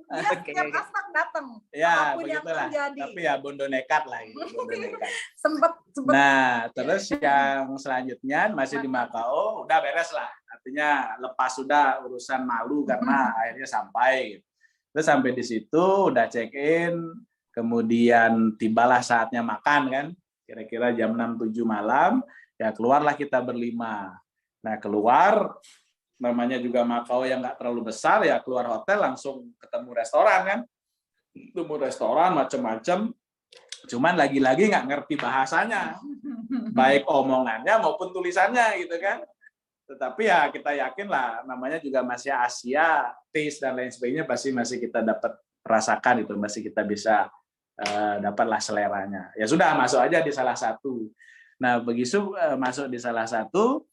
Setiap aspak datang. Ya, apapun yang begitulah. terjadi. Tapi ya bondo nekat lah gitu. Bondo nekat. Sempet. Nah, terus yang selanjutnya masih di Makau, udah beres lah. Artinya lepas sudah urusan malu karena akhirnya sampai. Terus sampai di situ udah check-in, kemudian tibalah saatnya makan kan. Kira-kira jam 6-7 malam, ya keluarlah kita berlima. Nah, keluar namanya juga Makau yang nggak terlalu besar, ya keluar hotel langsung ketemu restoran kan. Ketemu restoran macam-macam. Cuman lagi-lagi nggak ngerti bahasanya, baik omongannya maupun tulisannya gitu kan. Tetapi ya kita yakin lah, namanya juga masih Asia, taste dan lain sebagainya pasti masih kita dapat rasakan itu, masih kita bisa dapatlah seleranya. Ya sudah masuk aja di salah satu. Nah begitu masuk di salah satu,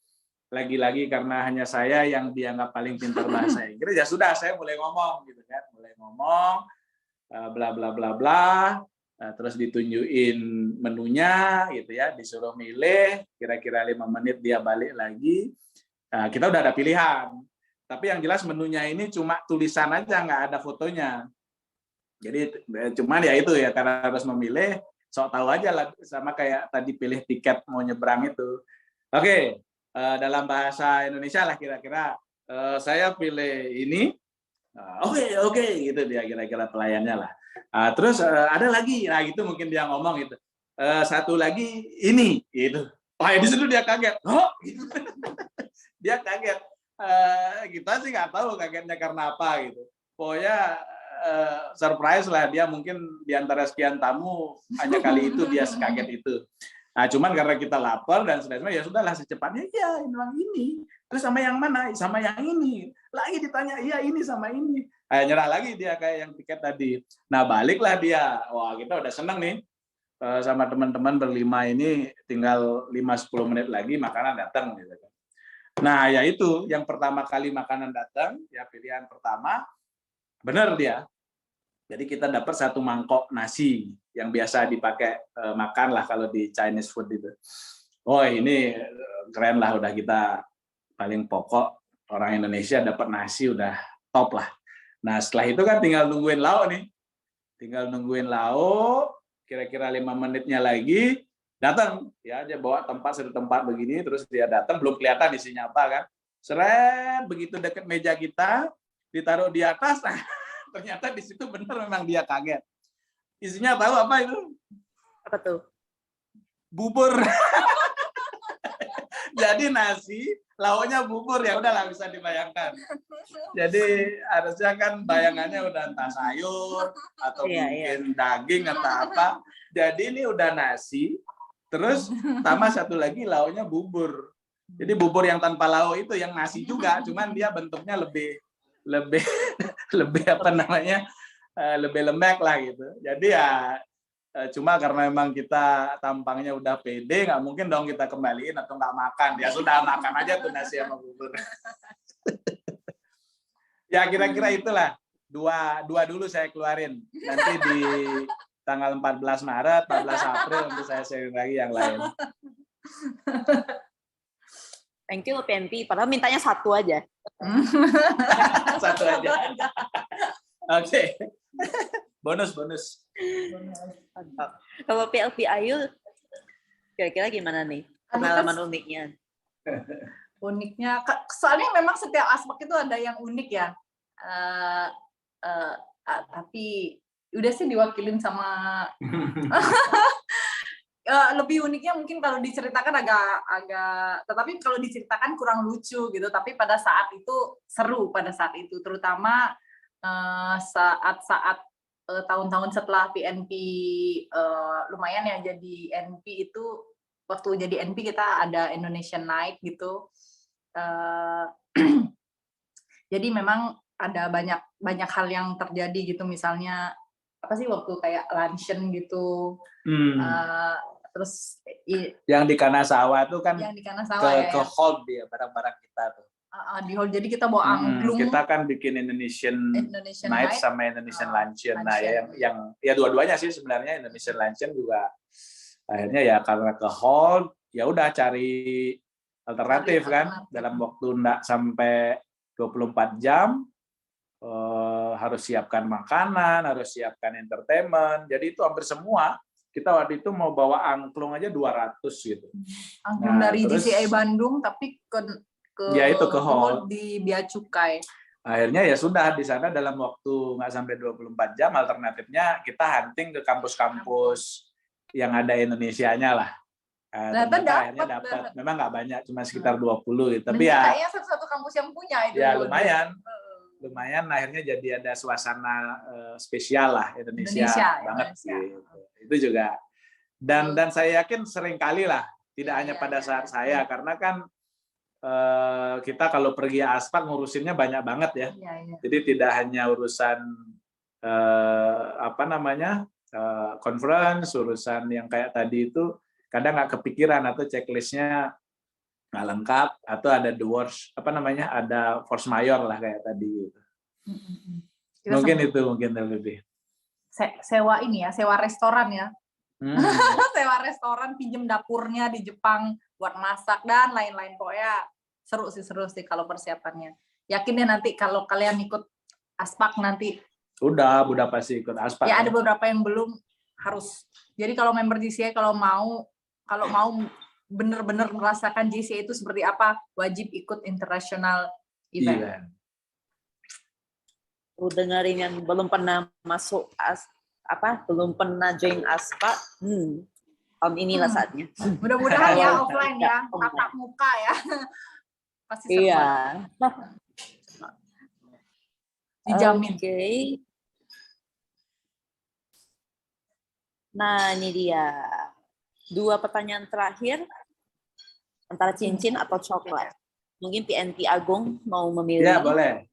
lagi-lagi karena hanya saya yang dianggap paling pintar bahasa Inggris, ya sudah saya mulai ngomong gitu kan, bla bla bla bla. Terus ditunjukin menunya gitu ya, disuruh milih, kira-kira 5 menit dia balik lagi. Kita udah ada pilihan. Tapi yang jelas menunya ini cuma tulisan aja, nggak ada fotonya. Jadi cuman ya itu ya, karena harus memilih, sok tahu aja lah, sama kayak tadi pilih tiket mau nyebrang itu. Oke, dalam bahasa Indonesia lah kira-kira, saya pilih ini. Oke, gitu dia kira-kira pelayannya lah. Terus ada lagi, nah itu mungkin dia ngomong gitu. Satu lagi ini, gitu. Di situ dia kaget. Gitu. Dia kaget. Kita sih nggak tahu kagetnya karena apa gitu. Pokoknya surprise lah, dia mungkin di antara sekian tamu hanya kali itu dia sekaget itu. Nah, cuman karena kita lapar dan sebagainya, ya sudahlah secepatnya, ya memang ini. Terus sama yang mana? Sama yang ini. Lagi ditanya, iya ini sama ini. Nyerah lagi dia kayak yang tiket tadi. Nah, baliklah dia. Wah, kita udah seneng nih. Sama teman-teman berlima ini tinggal 5-10 menit lagi makanan datang gitu kan. Nah, ya itu yang pertama kali makanan datang, ya pilihan pertama. Benar dia. Jadi kita dapat 1 mangkok nasi yang biasa dipakai makan lah kalau di Chinese food itu. Oh ini keren lah, udah kita paling pokok orang Indonesia dapat nasi udah top lah. Nah setelah itu kan tinggal nungguin lauk nih. Tinggal nungguin lauk, kira-kira 5 menitnya lagi datang. Ya dia bawa satu tempat begini, terus dia datang, belum kelihatan isinya apa kan. Seret, begitu dekat meja kita, ditaruh di atas, nah, ternyata di situ benar memang dia kaget. Isinya tahu apa itu? Apa tuh? Bubur. Jadi nasi, lauknya bubur, ya udahlah bisa dibayangkan. Jadi harusnya kan bayangannya udah entah sayur atau mungkin daging atau apa. Jadi ini udah nasi, terus tambah satu lagi lauknya bubur. Jadi bubur yang tanpa lauk itu yang nasi juga, cuman dia bentuknya lebih apa namanya, lebih lembek lah gitu. Jadi ya cuma karena memang kita tampangnya udah pede, nggak mungkin dong kita kembaliin atau nggak makan. Ya sudah, makan aja tuh nasi sama bubur. Ya kira-kira itulah, dua dulu saya keluarin. Nanti di tanggal 14 Maret, 14 April nanti saya sharing lagi yang lain. Thank you PNP, padahal mintanya satu aja. Satu aja. Oke. Bonus. Kalau PLP Ayu, kira-kira gimana nih pengalaman uniknya? Uniknya, soalnya memang setiap aspek itu ada yang unik ya. Tapi udah sih diwakilin sama lebih uniknya mungkin kalau diceritakan agak tetapi kalau diceritakan kurang lucu gitu, tapi pada saat itu seru, pada saat itu terutama saat tahun-tahun setelah PNP lumayan ya jadi NP itu, waktu jadi NP kita ada Indonesian Night gitu. Jadi memang ada banyak hal yang terjadi gitu, misalnya apa sih waktu kayak luncheon gitu. Terus yang di Kanazawa tuh kan yang di Kanazawa ke hold dia barang-barang kita tuh. Di hall, jadi kita bawa angklung. Kita kan bikin Indonesian Night sama Indonesian Luncheon. Nah, yang dua-duanya sih sebenarnya. Indonesian Luncheon juga akhirnya ya karena ke hall, ya udah cari alternatif kan, dalam waktu enggak sampai 24 jam. Harus siapkan makanan, harus siapkan entertainment. Jadi itu hampir semua. Kita waktu itu mau bawa angklung aja 200 gitu. Angklung dari JCI Bandung tapi ke hall di Bea Cukai. Akhirnya ya sudah di sana dalam waktu nggak sampai 24 jam, alternatifnya kita hunting ke kampus-kampus yang ada Indonesianya lah. Akhirnya dapat. Memang nggak banyak, cuma sekitar 20 gitu. Tapi ya kayaknya satu kampus yang punya itu. Ya lumayan akhirnya jadi ada suasana spesial lah Indonesia banget gitu. Itu juga dan saya yakin sering kali lah, tidak hanya pada saat saya, karena kan kita kalau pergi Aspak ngurusinnya banyak banget ya. Jadi tidak hanya urusan conference, urusan yang kayak tadi itu kadang nggak kepikiran atau checklistnya nggak lengkap, atau ada ada force mayor lah kayak tadi gitu. Mungkin lebih sewa restoran ya. Sewa restoran, pinjem dapurnya di Jepang buat masak dan lain-lain. Pokoknya seru sih kalau persiapannya. Yakin deh nanti kalau kalian ikut Aspak nanti. Udah pasti ikut Aspak. Ya ada beberapa yang belum, harus. Jadi kalau member JCI kalau mau bener-bener merasakan JCI itu seperti apa, wajib ikut international event. Dengerin yang belum pernah masuk belum pernah join Aspak, tahun inilah saatnya. Mudah-mudahan ya offline ya, tatap muka ya. Pasti seru. Iya. Dijamin. Okay. Nah, ini dia. 2 pertanyaan terakhir, antara cincin atau coklat. Mungkin PNP Agung mau memilih. Ya, boleh.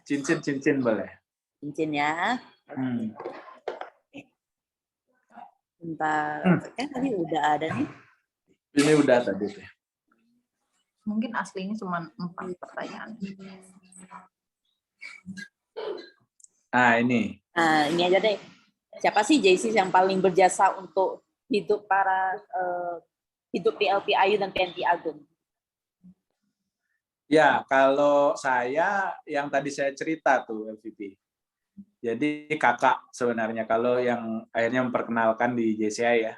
Cincin boleh. Cincin ya. Bentar. Kan tadi udah ada nih. Ini udah tadi. Mungkin aslinya cuma 4 pertanyaan. Ini. Ini aja deh. Siapa sih JC yang paling berjasa untuk hidup PLP Ayu dan PNP Agung? Ya, kalau saya yang tadi saya cerita tuh LVP. Jadi kakak sebenarnya kalau yang akhirnya memperkenalkan di JCI ya.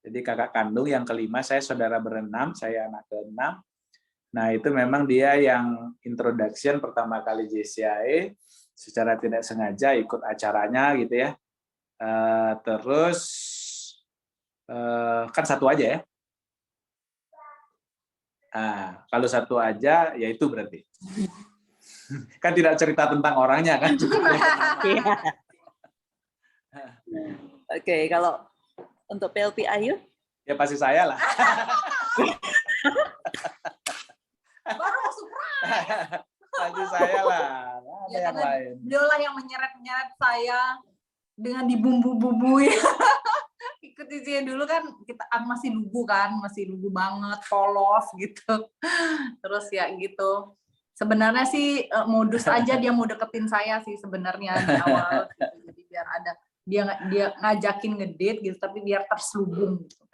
Jadi kakak kandung yang kelima, saya saudara berenam, saya anak ke-6. Nah, itu memang dia yang introduction pertama kali JCI, secara tidak sengaja ikut acaranya gitu ya. Terus kan satu aja ya. Kalau satu aja, ya itu berarti. Kan tidak cerita tentang orangnya kan. Oke, kalau untuk PLP Ayu? Ya pasti saya lah. Baru surprise. Pasti saya lah. Ada yang lain. Beliau lah yang menyeret-nyeret saya dengan dibumbu-bumbui. Ikut isinya dulu kan aku masih lugu banget, polos gitu. Terus ya gitu. Sebenarnya sih modus aja dia mau deketin saya sih sebenarnya di awal. Gitu. Jadi biar ada dia ngajakin ngedate gitu, tapi biar terselubung gitu.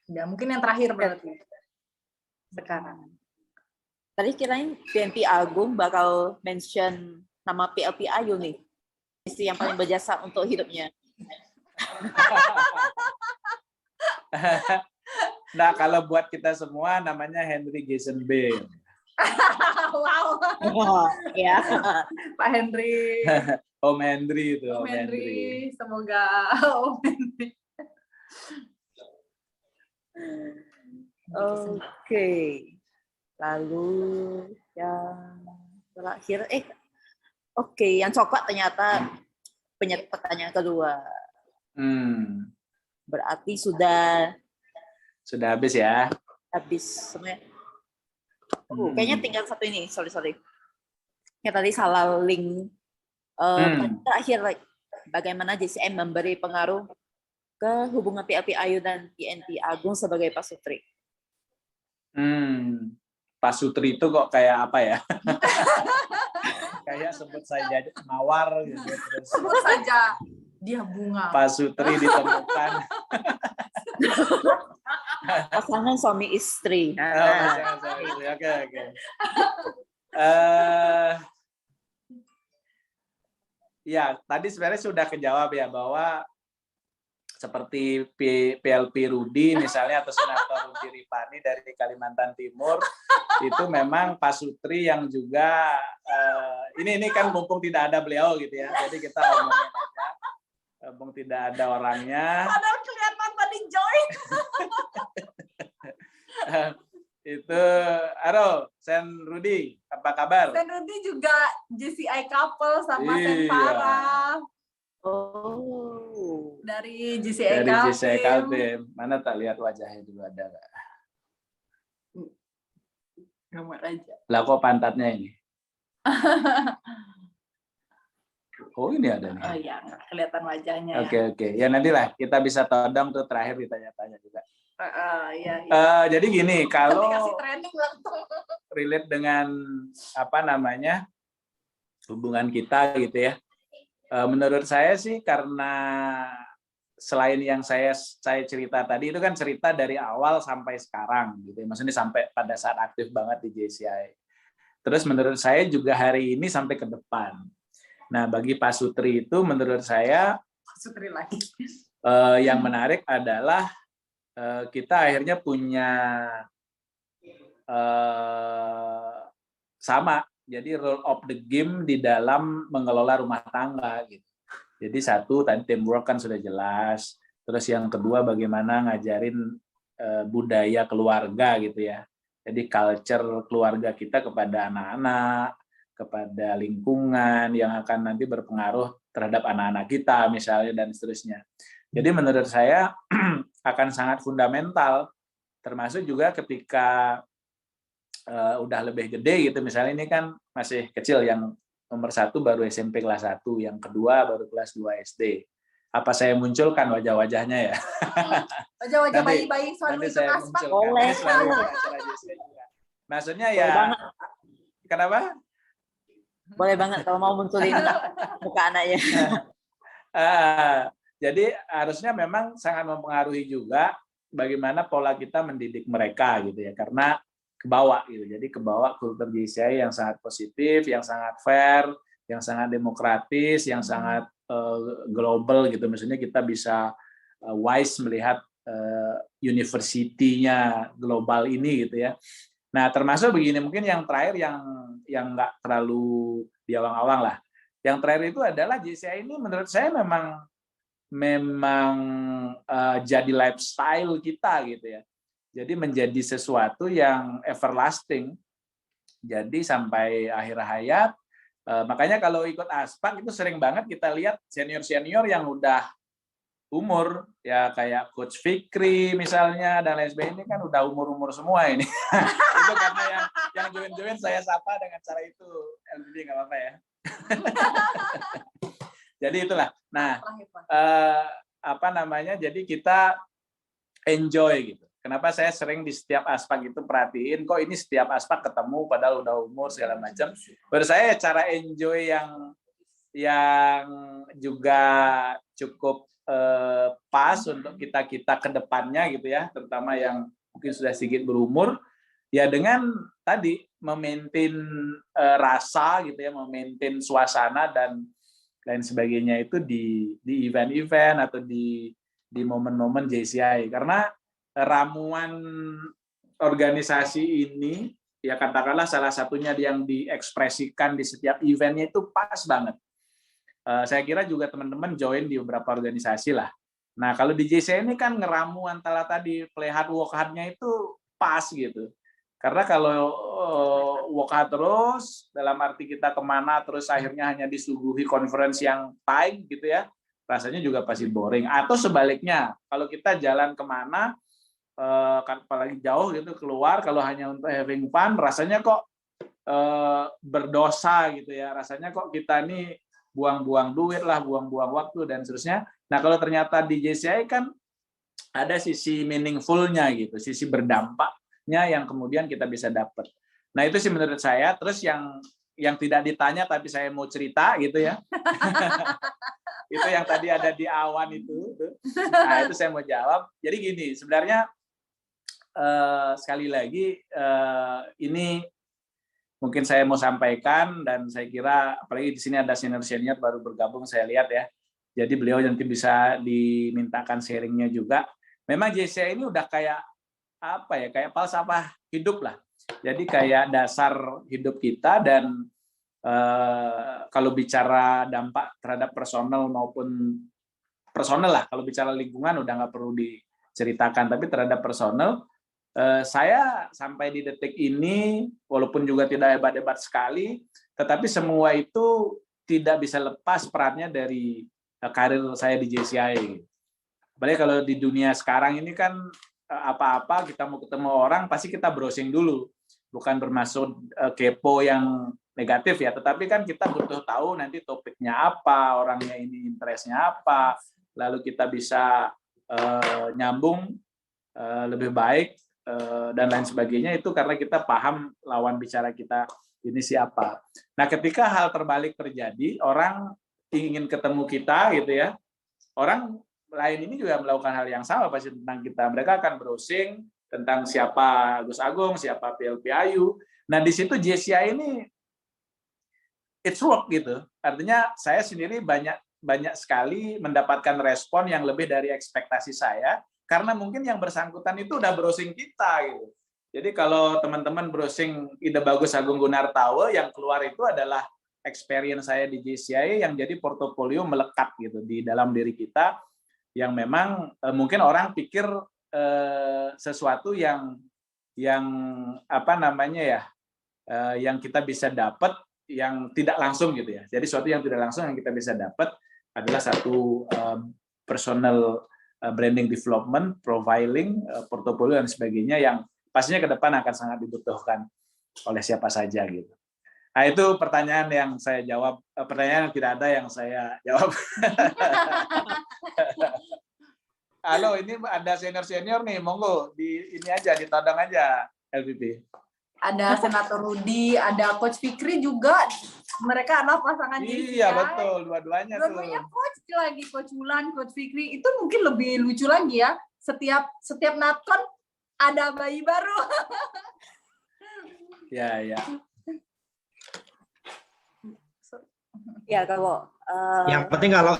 Ya, mungkin yang terakhir berarti. Sekarang. Tadi kirain PNP Agung bakal mention nama PLP Ayu nih. Istri yang paling berjasa untuk hidupnya. Nah, kalau buat kita semua namanya Henry Jason Bean. Wow. Oh, ya. Pak Henry. Om Henry itu. Om Henry. Semoga Om Henry. Oke. Lalu yang terakhir, oke, yang coklat ternyata pertanyaan kedua. Berarti sudah habis ya. Habis semuanya. Kayaknya tinggal satu ini, sorry. Ya tadi salah link. Terakhir, bagaimana JCM memberi pengaruh ke hubungan PLP Ayu dan PNP Agung sebagai pasutri? Pasutri itu kok kayak apa ya? Kayak sebut saja mawar gitu. Terus sebut saja dia bunga. Pasutri ditemukan. Pasangan suami istri. Oke. Ya, tadi sebenarnya sudah kejawab ya bahwa seperti PLP Rudi misalnya atau Senator Rudi Ripani dari Kalimantan Timur itu memang pasutri yang juga ini kan mumpung tidak ada beliau gitu ya. Jadi kita omongin aja. Mumpung tidak ada orangnya. Padahal kelihatan tadi join. Itu, halo, Sen Rudi, apa kabar? Sen Rudi juga JCI couple sama Sen Farah. Oh. Dari JCI Kaltim. Mana tak lihat wajahnya dulu ada nggak? Gambar aja. Lah kok pantatnya ini? Oh ini ada nih. Oh iya, kelihatan wajahnya. Oke. Ya nantilah kita bisa todong tuh terakhir ditanya-tanya juga. Iya. Jadi gini, kalau kasih training langsung. relate dengan hubungan kita gitu ya. Menurut saya sih karena selain yang saya cerita tadi itu kan cerita dari awal sampai sekarang gitu. Maksudnya sampai pada saat aktif banget di JCI. Terus menurut saya juga hari ini sampai ke depan. Nah, bagi pasutri itu menurut saya pasutri lagi. Yang menarik adalah kita akhirnya punya sama. Jadi role of the game di dalam mengelola rumah tangga gitu. Jadi satu tadi teamwork kan sudah jelas. Terus yang kedua bagaimana ngajarin budaya keluarga gitu ya. Jadi culture keluarga kita kepada anak-anak, kepada lingkungan yang akan nanti berpengaruh terhadap anak-anak kita misalnya dan seterusnya. Jadi menurut saya akan sangat fundamental, termasuk juga ketika udah lebih gede gitu, misalnya ini kan masih kecil, yang nomor 1 baru SMP kelas 1, yang kedua baru kelas 2 SD. Apa saya munculkan wajah-wajahnya ya? Wajah-wajah bayi-bayi selalu ikut aspek. Boleh. Maksudnya ya, kenapa? Boleh banget kalau mau munculin muka anaknya. Jadi harusnya memang sangat mempengaruhi juga bagaimana pola kita mendidik mereka gitu ya, karena kebawa gitu. Jadi kebawa kultur JCI yang sangat positif, yang sangat fair, yang sangat demokratis, yang sangat global gitu. Maksudnya kita bisa wise melihat university-nya global ini gitu ya. Nah, termasuk begini, mungkin yang terakhir yang nggak terlalu diawang-awang lah. Yang terakhir itu adalah JCI ini menurut saya memang jadi lifestyle kita gitu ya. Jadi menjadi sesuatu yang everlasting. Jadi sampai akhir hayat. Makanya kalau ikut Aspak itu sering banget kita lihat senior-senior yang udah umur ya, kayak Coach Fikri misalnya dan lain sebagainya, ini kan udah umur-umur semua ini. Itu karena yang join-join saya sapa dengan cara itu. LBD nggak apa-apa ya. Jadi itulah. Nah, jadi kita enjoy gitu. Kenapa saya sering di setiap Aspak itu perhatiin, kok ini setiap Aspak ketemu padahal udah umur segala macam. Menurut saya cara enjoy yang juga cukup pas untuk kita ke depannya gitu ya, terutama yang mungkin sudah sedikit berumur, ya dengan tadi memaintain rasa gitu ya, memaintain suasana dan lain sebagainya itu di event-event atau di momen-momen JCI. Karena ramuan organisasi ini ya katakanlah salah satunya yang diekspresikan di setiap eventnya itu pas banget. Saya kira juga teman-teman join di beberapa organisasi lah. Nah kalau di JCI ini kan ngeramu antara tadi play hard work hard-nya itu pas gitu. Karena kalau work hard terus, dalam arti kita kemana terus akhirnya hanya disuguhi conference yang tight gitu ya, rasanya juga pasti boring. Atau sebaliknya, kalau kita jalan kemana, apalagi jauh gitu keluar, kalau hanya untuk having fun, rasanya kok berdosa gitu ya. Rasanya kok kita nih buang-buang duit lah, buang-buang waktu dan seterusnya. Nah kalau ternyata di JCI kan ada sisi meaningful-nya gitu, sisi berdampak yang kemudian kita bisa dapat. Nah itu sih menurut saya. Terus yang tidak ditanya tapi saya mau cerita gitu ya. Itu yang tadi ada di awan itu. Nah itu saya mau jawab. Jadi gini, sebenarnya sekali lagi ini mungkin saya mau sampaikan dan saya kira apalagi di sini ada senior-senior baru bergabung saya lihat ya. Jadi beliau nanti bisa dimintakan sharingnya juga. Memang JCI ini udah kayak apa ya, kayak falsafah hidup lah. Jadi kayak dasar hidup kita dan kalau bicara dampak terhadap personal maupun personal lah, kalau bicara lingkungan udah nggak perlu diceritakan, tapi terhadap personal saya sampai di detik ini walaupun juga tidak hebat-hebat sekali, tetapi semua itu tidak bisa lepas perannya dari karir saya di JCI. Apalagi kalau di dunia sekarang ini kan apa-apa kita mau ketemu orang pasti kita browsing dulu, bukan bermaksud kepo yang negatif ya, tetapi kan kita butuh tahu nanti topiknya apa, orangnya ini interestnya apa, lalu kita bisa nyambung lebih baik dan lain sebagainya, itu karena kita paham lawan bicara kita ini siapa. Nah ketika hal terbalik terjadi, orang ingin ketemu kita gitu ya, orang lain ini juga melakukan hal yang sama pasti tentang kita. Mereka akan browsing tentang siapa Gus Agung, siapa PLP Ayu. Nah di situ JCI ini it's work gitu. Artinya saya sendiri banyak sekali mendapatkan respon yang lebih dari ekspektasi saya, karena mungkin yang bersangkutan itu udah browsing kita gitu. Jadi kalau teman-teman browsing Ide Bagus Agung Gunartawa, yang keluar itu adalah experience saya di JCI yang jadi portofolio melekat gitu di dalam diri kita, yang memang mungkin orang pikir sesuatu yang apa namanya ya, yang kita bisa dapat yang tidak langsung gitu ya. Jadi sesuatu yang tidak langsung yang kita bisa dapat adalah satu personal branding development, profiling, portofolio dan sebagainya yang pastinya ke depan akan sangat dibutuhkan oleh siapa saja gitu. Nah itu pertanyaan yang saya jawab, pertanyaan yang tidak ada yang saya jawab. Halo, ini ada senior-senior nih, monggo di ini aja, ditodong aja LPP. Ada Senator Rudi, ada Coach Fikri juga, mereka adalah pasangan JCI. Iya betul, dua-duanya tuh. Dua-duanya coach lagi, Coach Wulan, Coach Fikri, itu mungkin lebih lucu lagi ya. Setiap natkon ada bayi baru. Ya. Ya kalau yang penting kalau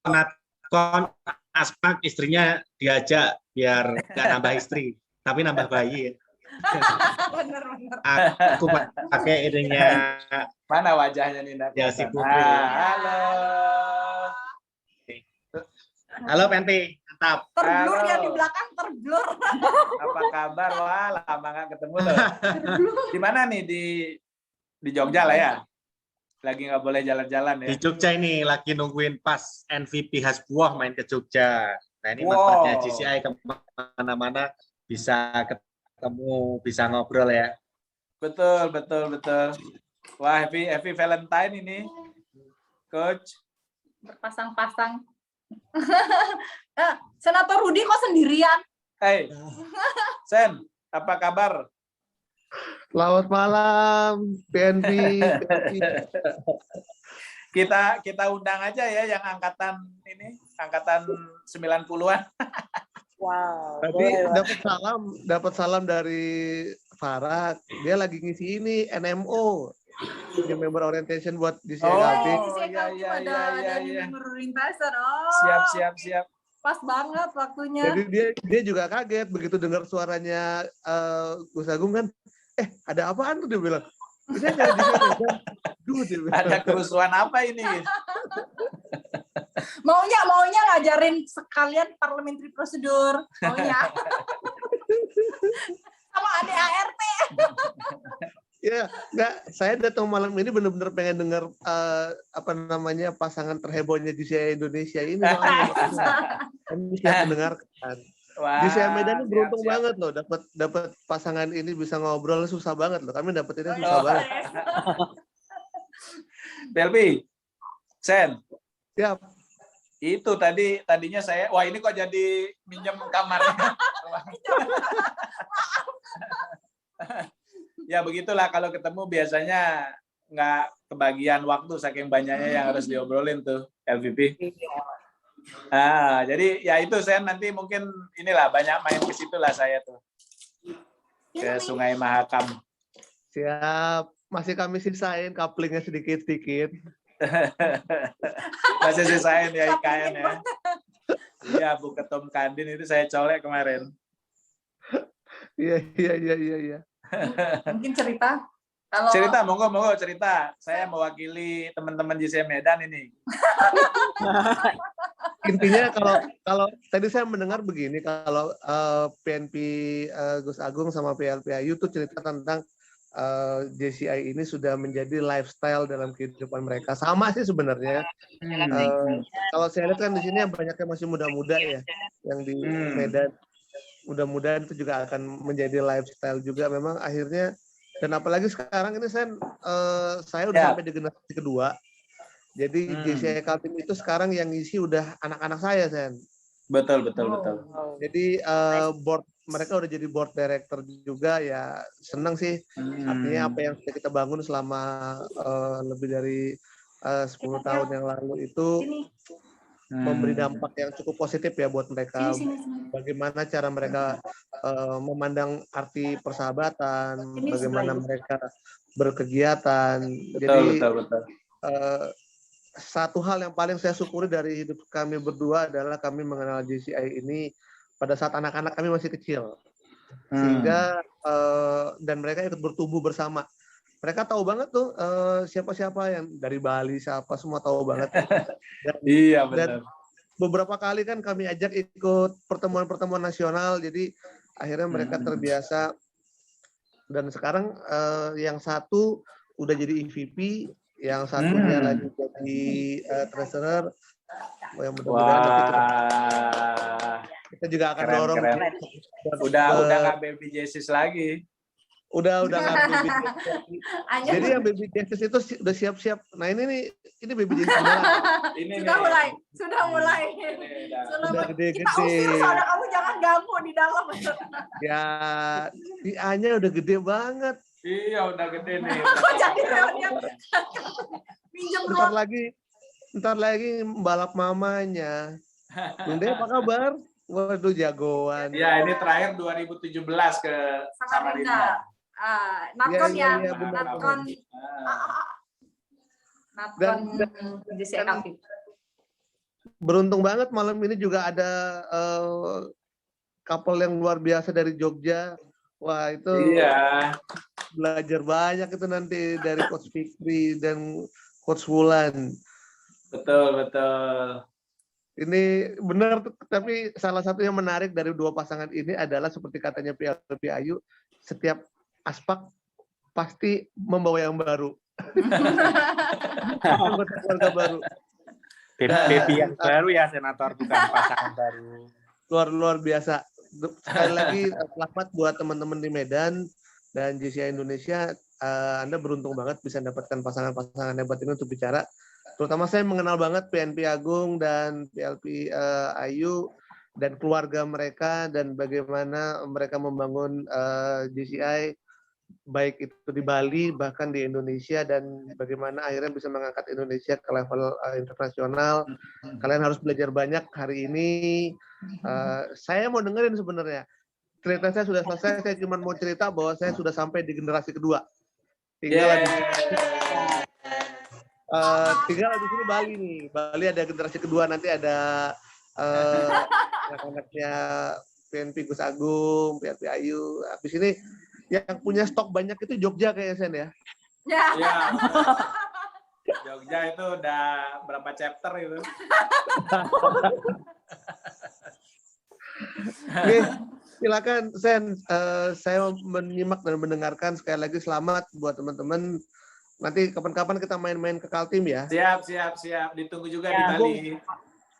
natkon Aspak istrinya diajak biar nggak nambah istri tapi nambah bayi. Bener. Aku pakai ininya. Mana wajahnya Nina? Ya si Putri. Halo Penti, mantap. Terblur ya di belakang, terblur. Apa kabar? Wah, lama nggak ketemu loh. Di mana nih, di Jogja lah ya? Lagi nggak boleh jalan-jalan ya? Di Jogja ini lagi nungguin pas MVP Hasbuah main ke Jogja. Nah ini manfaatnya JCI kemana-mana bisa ketemu, bisa ngobrol ya. Betul. Wah, happy Valentine ini, Coach. Berpasang-pasang. Senator Rudi kok sendirian? Hey, Sen, apa kabar? Selamat malam, PNP. Kita undang aja ya yang angkatan 90-an. Wow. Tadi dapat salam dari Farah, dia lagi ngisi ini NMO, New Member Orientation buat GCI Kaltim. Ada member orientation. Siap. Pas banget waktunya. Jadi dia juga kaget begitu dengar suaranya Gus Agung kan, ada apaan tuh dia bilang. Ini nyari dia bilang. Ada kerusuhan apa ini? Maunya ngajarin sekalian parliamentary prosedur. Maunya. Sama ADART. Ya, enggak. Saya datang malam ini benar-benar pengen dengar pasangan terhebohnya GCI Indonesia ini. Kami siap mendengarkan. GCI Medan ini beruntung banget loh, dapat pasangan ini bisa ngobrol, susah banget loh. Kami dapetinnya susah banget. Belvi, Sen. Siap. Itu tadinya saya, wah ini kok jadi minjem kamarnya. Ya begitulah kalau ketemu biasanya nggak kebagian waktu saking banyaknya yang harus diobrolin tuh LVP. Jadi ya itu saya nanti mungkin inilah banyak main ke situ lah saya tuh ke Sungai Mahakam. Siap. Masih kami sisain couplingnya sedikit-sedikit. Masih sisain ya IKN ya. Iya Bu Ketum Kadin itu saya colek kemarin. Iya. Mungkin cerita. Cerita, monggo cerita. Saya mewakili teman-teman GCI Medan ini. Intinya kalau tadi saya mendengar begini, kalau PNP Gus Agung sama PLP Ayu itu cerita tentang JCI ini sudah menjadi lifestyle dalam kehidupan mereka. Sama sih sebenarnya. Kalau saya lihat kan di sini yang banyaknya masih muda-muda ya, yang di Medan. Mudah-mudahan itu juga akan menjadi lifestyle juga. Memang akhirnya, dan apalagi sekarang ini saya udah sampai di generasi kedua. Jadi GCI Kaltim itu sekarang yang ngisi udah anak-anak saya, Sen. Betul. Jadi board mereka udah jadi board director juga, ya senang sih. Artinya apa yang sudah kita bangun selama lebih dari 10 tahun yang lalu itu memberi dampak yang cukup positif ya buat mereka. Bagaimana cara mereka memandang arti persahabatan, bagaimana mereka berkegiatan. Jadi satu hal yang paling saya syukuri dari hidup kami berdua adalah kami mengenal JCI ini pada saat anak-anak kami masih kecil, sehingga dan mereka ikut bertumbuh bersama. Mereka tahu banget tuh siapa-siapa yang dari Bali, siapa semua tahu banget. Iya benar. Dan beberapa kali kan kami ajak ikut pertemuan-pertemuan nasional, jadi akhirnya mereka terbiasa. Dan sekarang yang satu udah jadi EVP, yang satunya lagi jadi treasurer. Yang mudah-mudahan kita juga akan dorong. Udah nggak baby Jesus lagi. Udah nggak baby Jesus. Jadi yang baby Jesus itu udah siap-siap. Nah ini baby Jesus sudah mulai. Sudah gede-gede. Kita usir saudara kamu, jangan ganggu di dalam. Ya, si A-nya udah gede banget. Iya udah gede nih. Kok jadi pinjam ruang. Ntar lagi balap mamanya. Bunda apa kabar? Waduh jagoan. Ya ini terakhir 2017 ke Samarinda. Natkon ya. Dan beruntung banget malam ini juga ada couple yang luar biasa dari Jogja. Wah itu belajar banyak itu nanti dari Coach Fikri dan Coach Wulan. Betul. Ini benar, tapi salah satu yang menarik dari dua pasangan ini adalah seperti katanya PLP Ayu, setiap aspak pasti membawa yang baru. Anggota keluarga baru. Baby yang baru ya, Senator, bukan pasangan baru. Luar biasa. Sekali lagi selamat buat teman-teman di Medan dan JCI Indonesia. Anda beruntung banget bisa mendapatkan pasangan-pasangan hebat ini untuk bicara. Terutama saya mengenal banget PNP Agung dan PLP Ayu dan keluarga mereka dan bagaimana mereka membangun JCI baik itu di Bali bahkan di Indonesia, dan bagaimana akhirnya bisa mengangkat Indonesia ke level internasional. Kalian harus belajar banyak hari ini. Saya mau dengerin sebenarnya. Cerita saya sudah selesai, saya cuma mau cerita bahwa saya sudah sampai di generasi kedua. Tinggal di sini Bali nih. Bali ada generasi kedua, nanti ada anak-anaknya PNP Gus Agung, PLP Ayu. Habis ini yang punya stok banyak itu Jogja kayaknya, Sen ya? Ya. Jogja itu udah berapa chapter itu? Oke, silakan Sen. Saya menyimak dan mendengarkan. Sekali lagi selamat buat teman-teman. Nanti kapan-kapan kita main-main ke Kaltim ya. Siap. Ditunggu juga di Bali.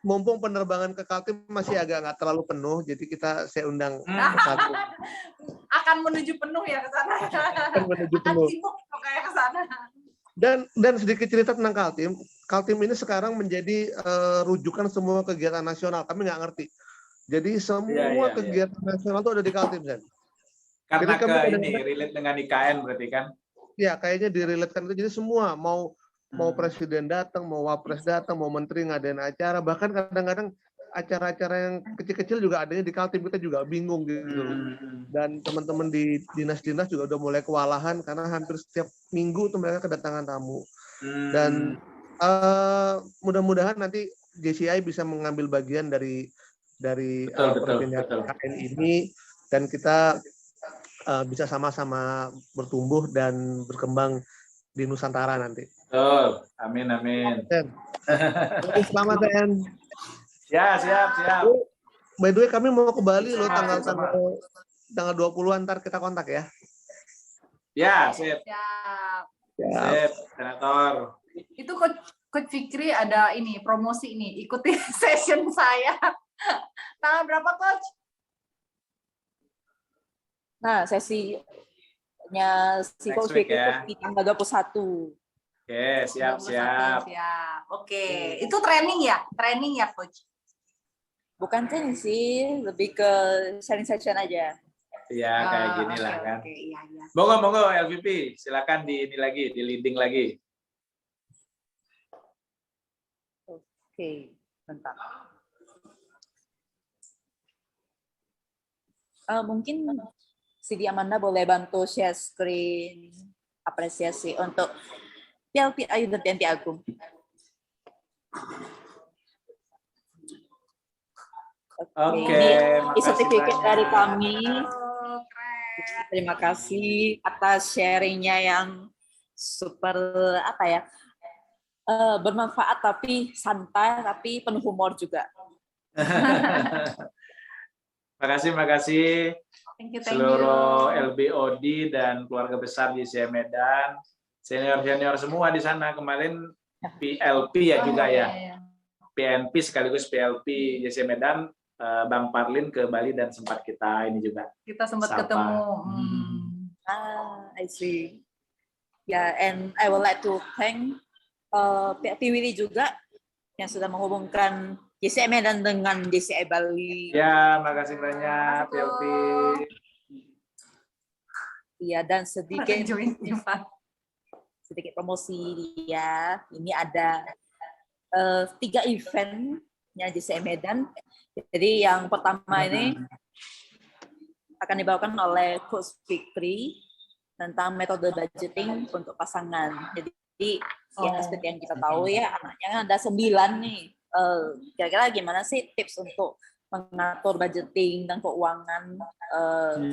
Mumpung penerbangan ke Kaltim masih agak nggak terlalu penuh, jadi saya undang ke Kaltim. Akan menuju penuh ya ke sana. Akan menuju penuh. Sibuk kayak ke sana. Dan sedikit cerita tentang Kaltim. Kaltim ini sekarang menjadi rujukan semua kegiatan nasional. Kami nggak ngerti. Jadi semua kegiatan nasional itu ada di Kaltim, Sen. Karena relate dengan IKN berarti kan? Ya, kayaknya direlatekan itu. Jadi semua mau presiden datang, mau wapres datang, mau menteri ngadain acara, bahkan kadang-kadang acara-acara yang kecil-kecil juga adanya di Kaltim, kita juga bingung gitu. Dan teman-teman di dinas-dinas juga udah mulai kewalahan karena hampir setiap minggu tuh mereka kedatangan tamu. Dan mudah-mudahan nanti JCI bisa mengambil bagian dari perpindahan KN ini, dan kita bisa sama-sama bertumbuh dan berkembang di Nusantara nanti. Betul. Amin. Selamat, Sen. Ya, siap. By the way, kami mau ke Bali loh tanggal 20-an, ntar kita kontak ya. Ya, siap. Siap. Senator. Itu Coach Fikri ada ini promosi ini, ikuti session saya. Tanggal berapa, Coach? Nah, sesinya si Coach Fikri di tanggal 21. Oke, siap. Oke. Itu training ya, Coach? Bukan training sih, lebih ke sharing session aja. Iya, kayak gini lah kan. Iya. Monggo LVP, silakan di leading lagi. Oke, bentar. Mungkin Sidi Amanda boleh bantu share screen apresiasi untuk PLP Ayu dan PNP Agung. Oke, ini sertifikat dari kami. Terima kasih atas sharingnya yang super bermanfaat tapi santai tapi penuh humor juga. Makasih Thank you. Seluruh LBOD dan keluarga besar JCI Medan, senior semua di sana. Kemarin PLP ya juga ya. PNP sekaligus PLP JCI Medan, Bang Parlin ke Bali dan sempat kita sempat ketemu. I see. Yeah, and I would like to thank PLP Willy juga yang sudah menghubungkan JCI Medan dengan JCI Bali. Ya, makasih banyak PLP. Iya, dan sedikit promosi dia. Ini ada 3 eventnya JCI Medan. Jadi yang pertama ini akan dibawakan oleh Coach Fikri tentang metode budgeting untuk pasangan. Jadi yang seperti yang kita tahu ya, anaknya ada 9 nih. Kira-kira gimana sih tips untuk mengatur budgeting dan keuangan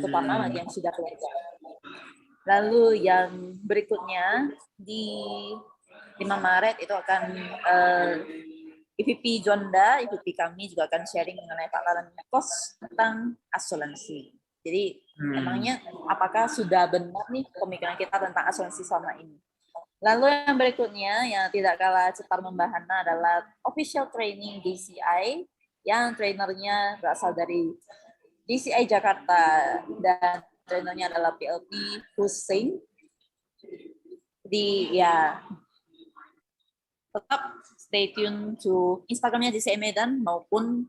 terutama bagi yang sudah keluarga. Lalu yang berikutnya di 5 Maret itu akan EVP Jonda, EVP kami juga akan sharing mengenai pakaran kos tentang asuransi. Jadi emangnya apakah sudah benar nih pemikiran kita tentang asuransi selama ini? Lalu yang berikutnya yang tidak kalah cetar membahana adalah official training DCI yang trainernya berasal dari DCI Jakarta dan trainernya adalah PLP Hussein. Jadi ya tetap stay tune to Instagramnya JCI Medan maupun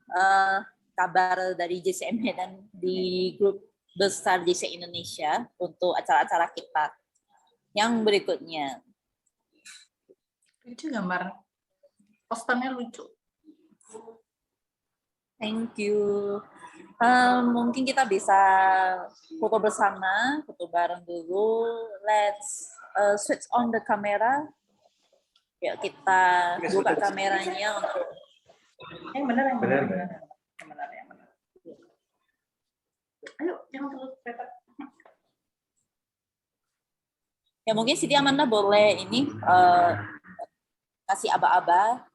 kabar dari JCI Medan di grup besar JCI Indonesia untuk acara-acara kita yang berikutnya. Lucu gambar. Posternya lucu. Thank you. Mungkin kita bisa foto bersama, foto bareng dulu. Let's switch on the camera. Yuk kita buka kameranya untuk. Benar. Ayo, jangan terlalu repot. Ya mungkin Siti Amanda boleh ini kasih aba-aba.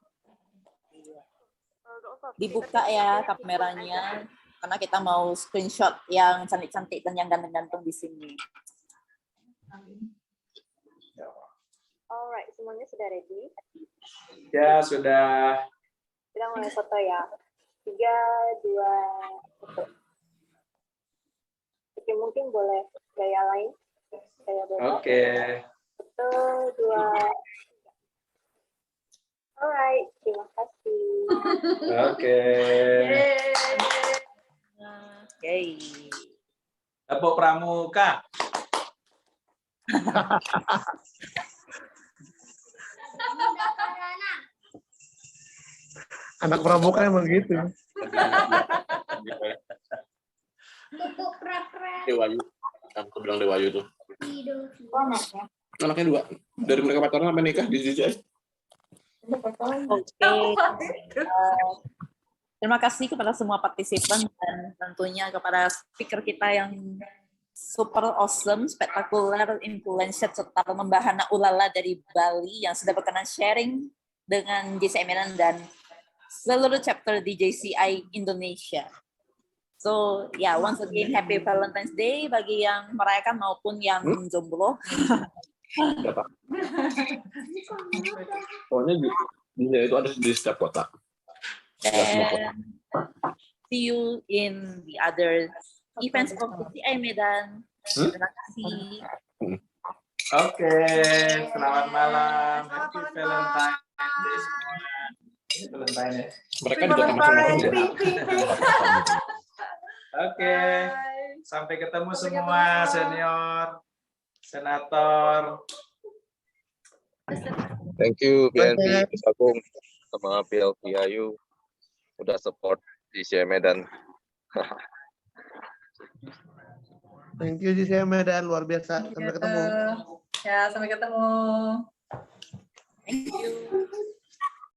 Dibuka ya kameranya karena kita mau screenshot yang cantik-cantik dan yang ganteng-ganteng di sini. Alright, semuanya sudah ready? Ya, sudah. Kita mulai foto ya. 3, 2, 1. Oke, mungkin boleh gaya lain. Gaya bebas. Oke. 1, 2. Alright, terima kasih. Oke. Oke. Tepuk pramuka. Anak pramuka emang gitu. Dewayu, aku bilang Dewayu tuh. Anaknya. Anaknya 2. Dari mereka pacaran sampai nikah di JCI. Oke. Terima kasih kepada semua partisipan dan tentunya kepada speaker kita yang super awesome, spektakuler, influencer, serta membahana ulala dari Bali yang sudah berkenan sharing dengan JCI Medan dan seluruh chapter di JCI Indonesia. So, yeah, once again, happy Valentine's Day bagi yang merayakan maupun yang jomblo. Pokoknya di itu ada di setiap kota. And see you in the other events of JCI Medan. Terima kasih. Oke, selamat malam. Happy Valentine Day semua. Ini Valentine ya. Mereka juga termasuk Oke, sampai ketemu semua senior, senator. Thank you BNP Gus Agung sama PLPIU udah support JCI Medan. Thank you JCI Medan, luar biasa. Sampai ketemu. Ya, sampai ketemu. Thank you.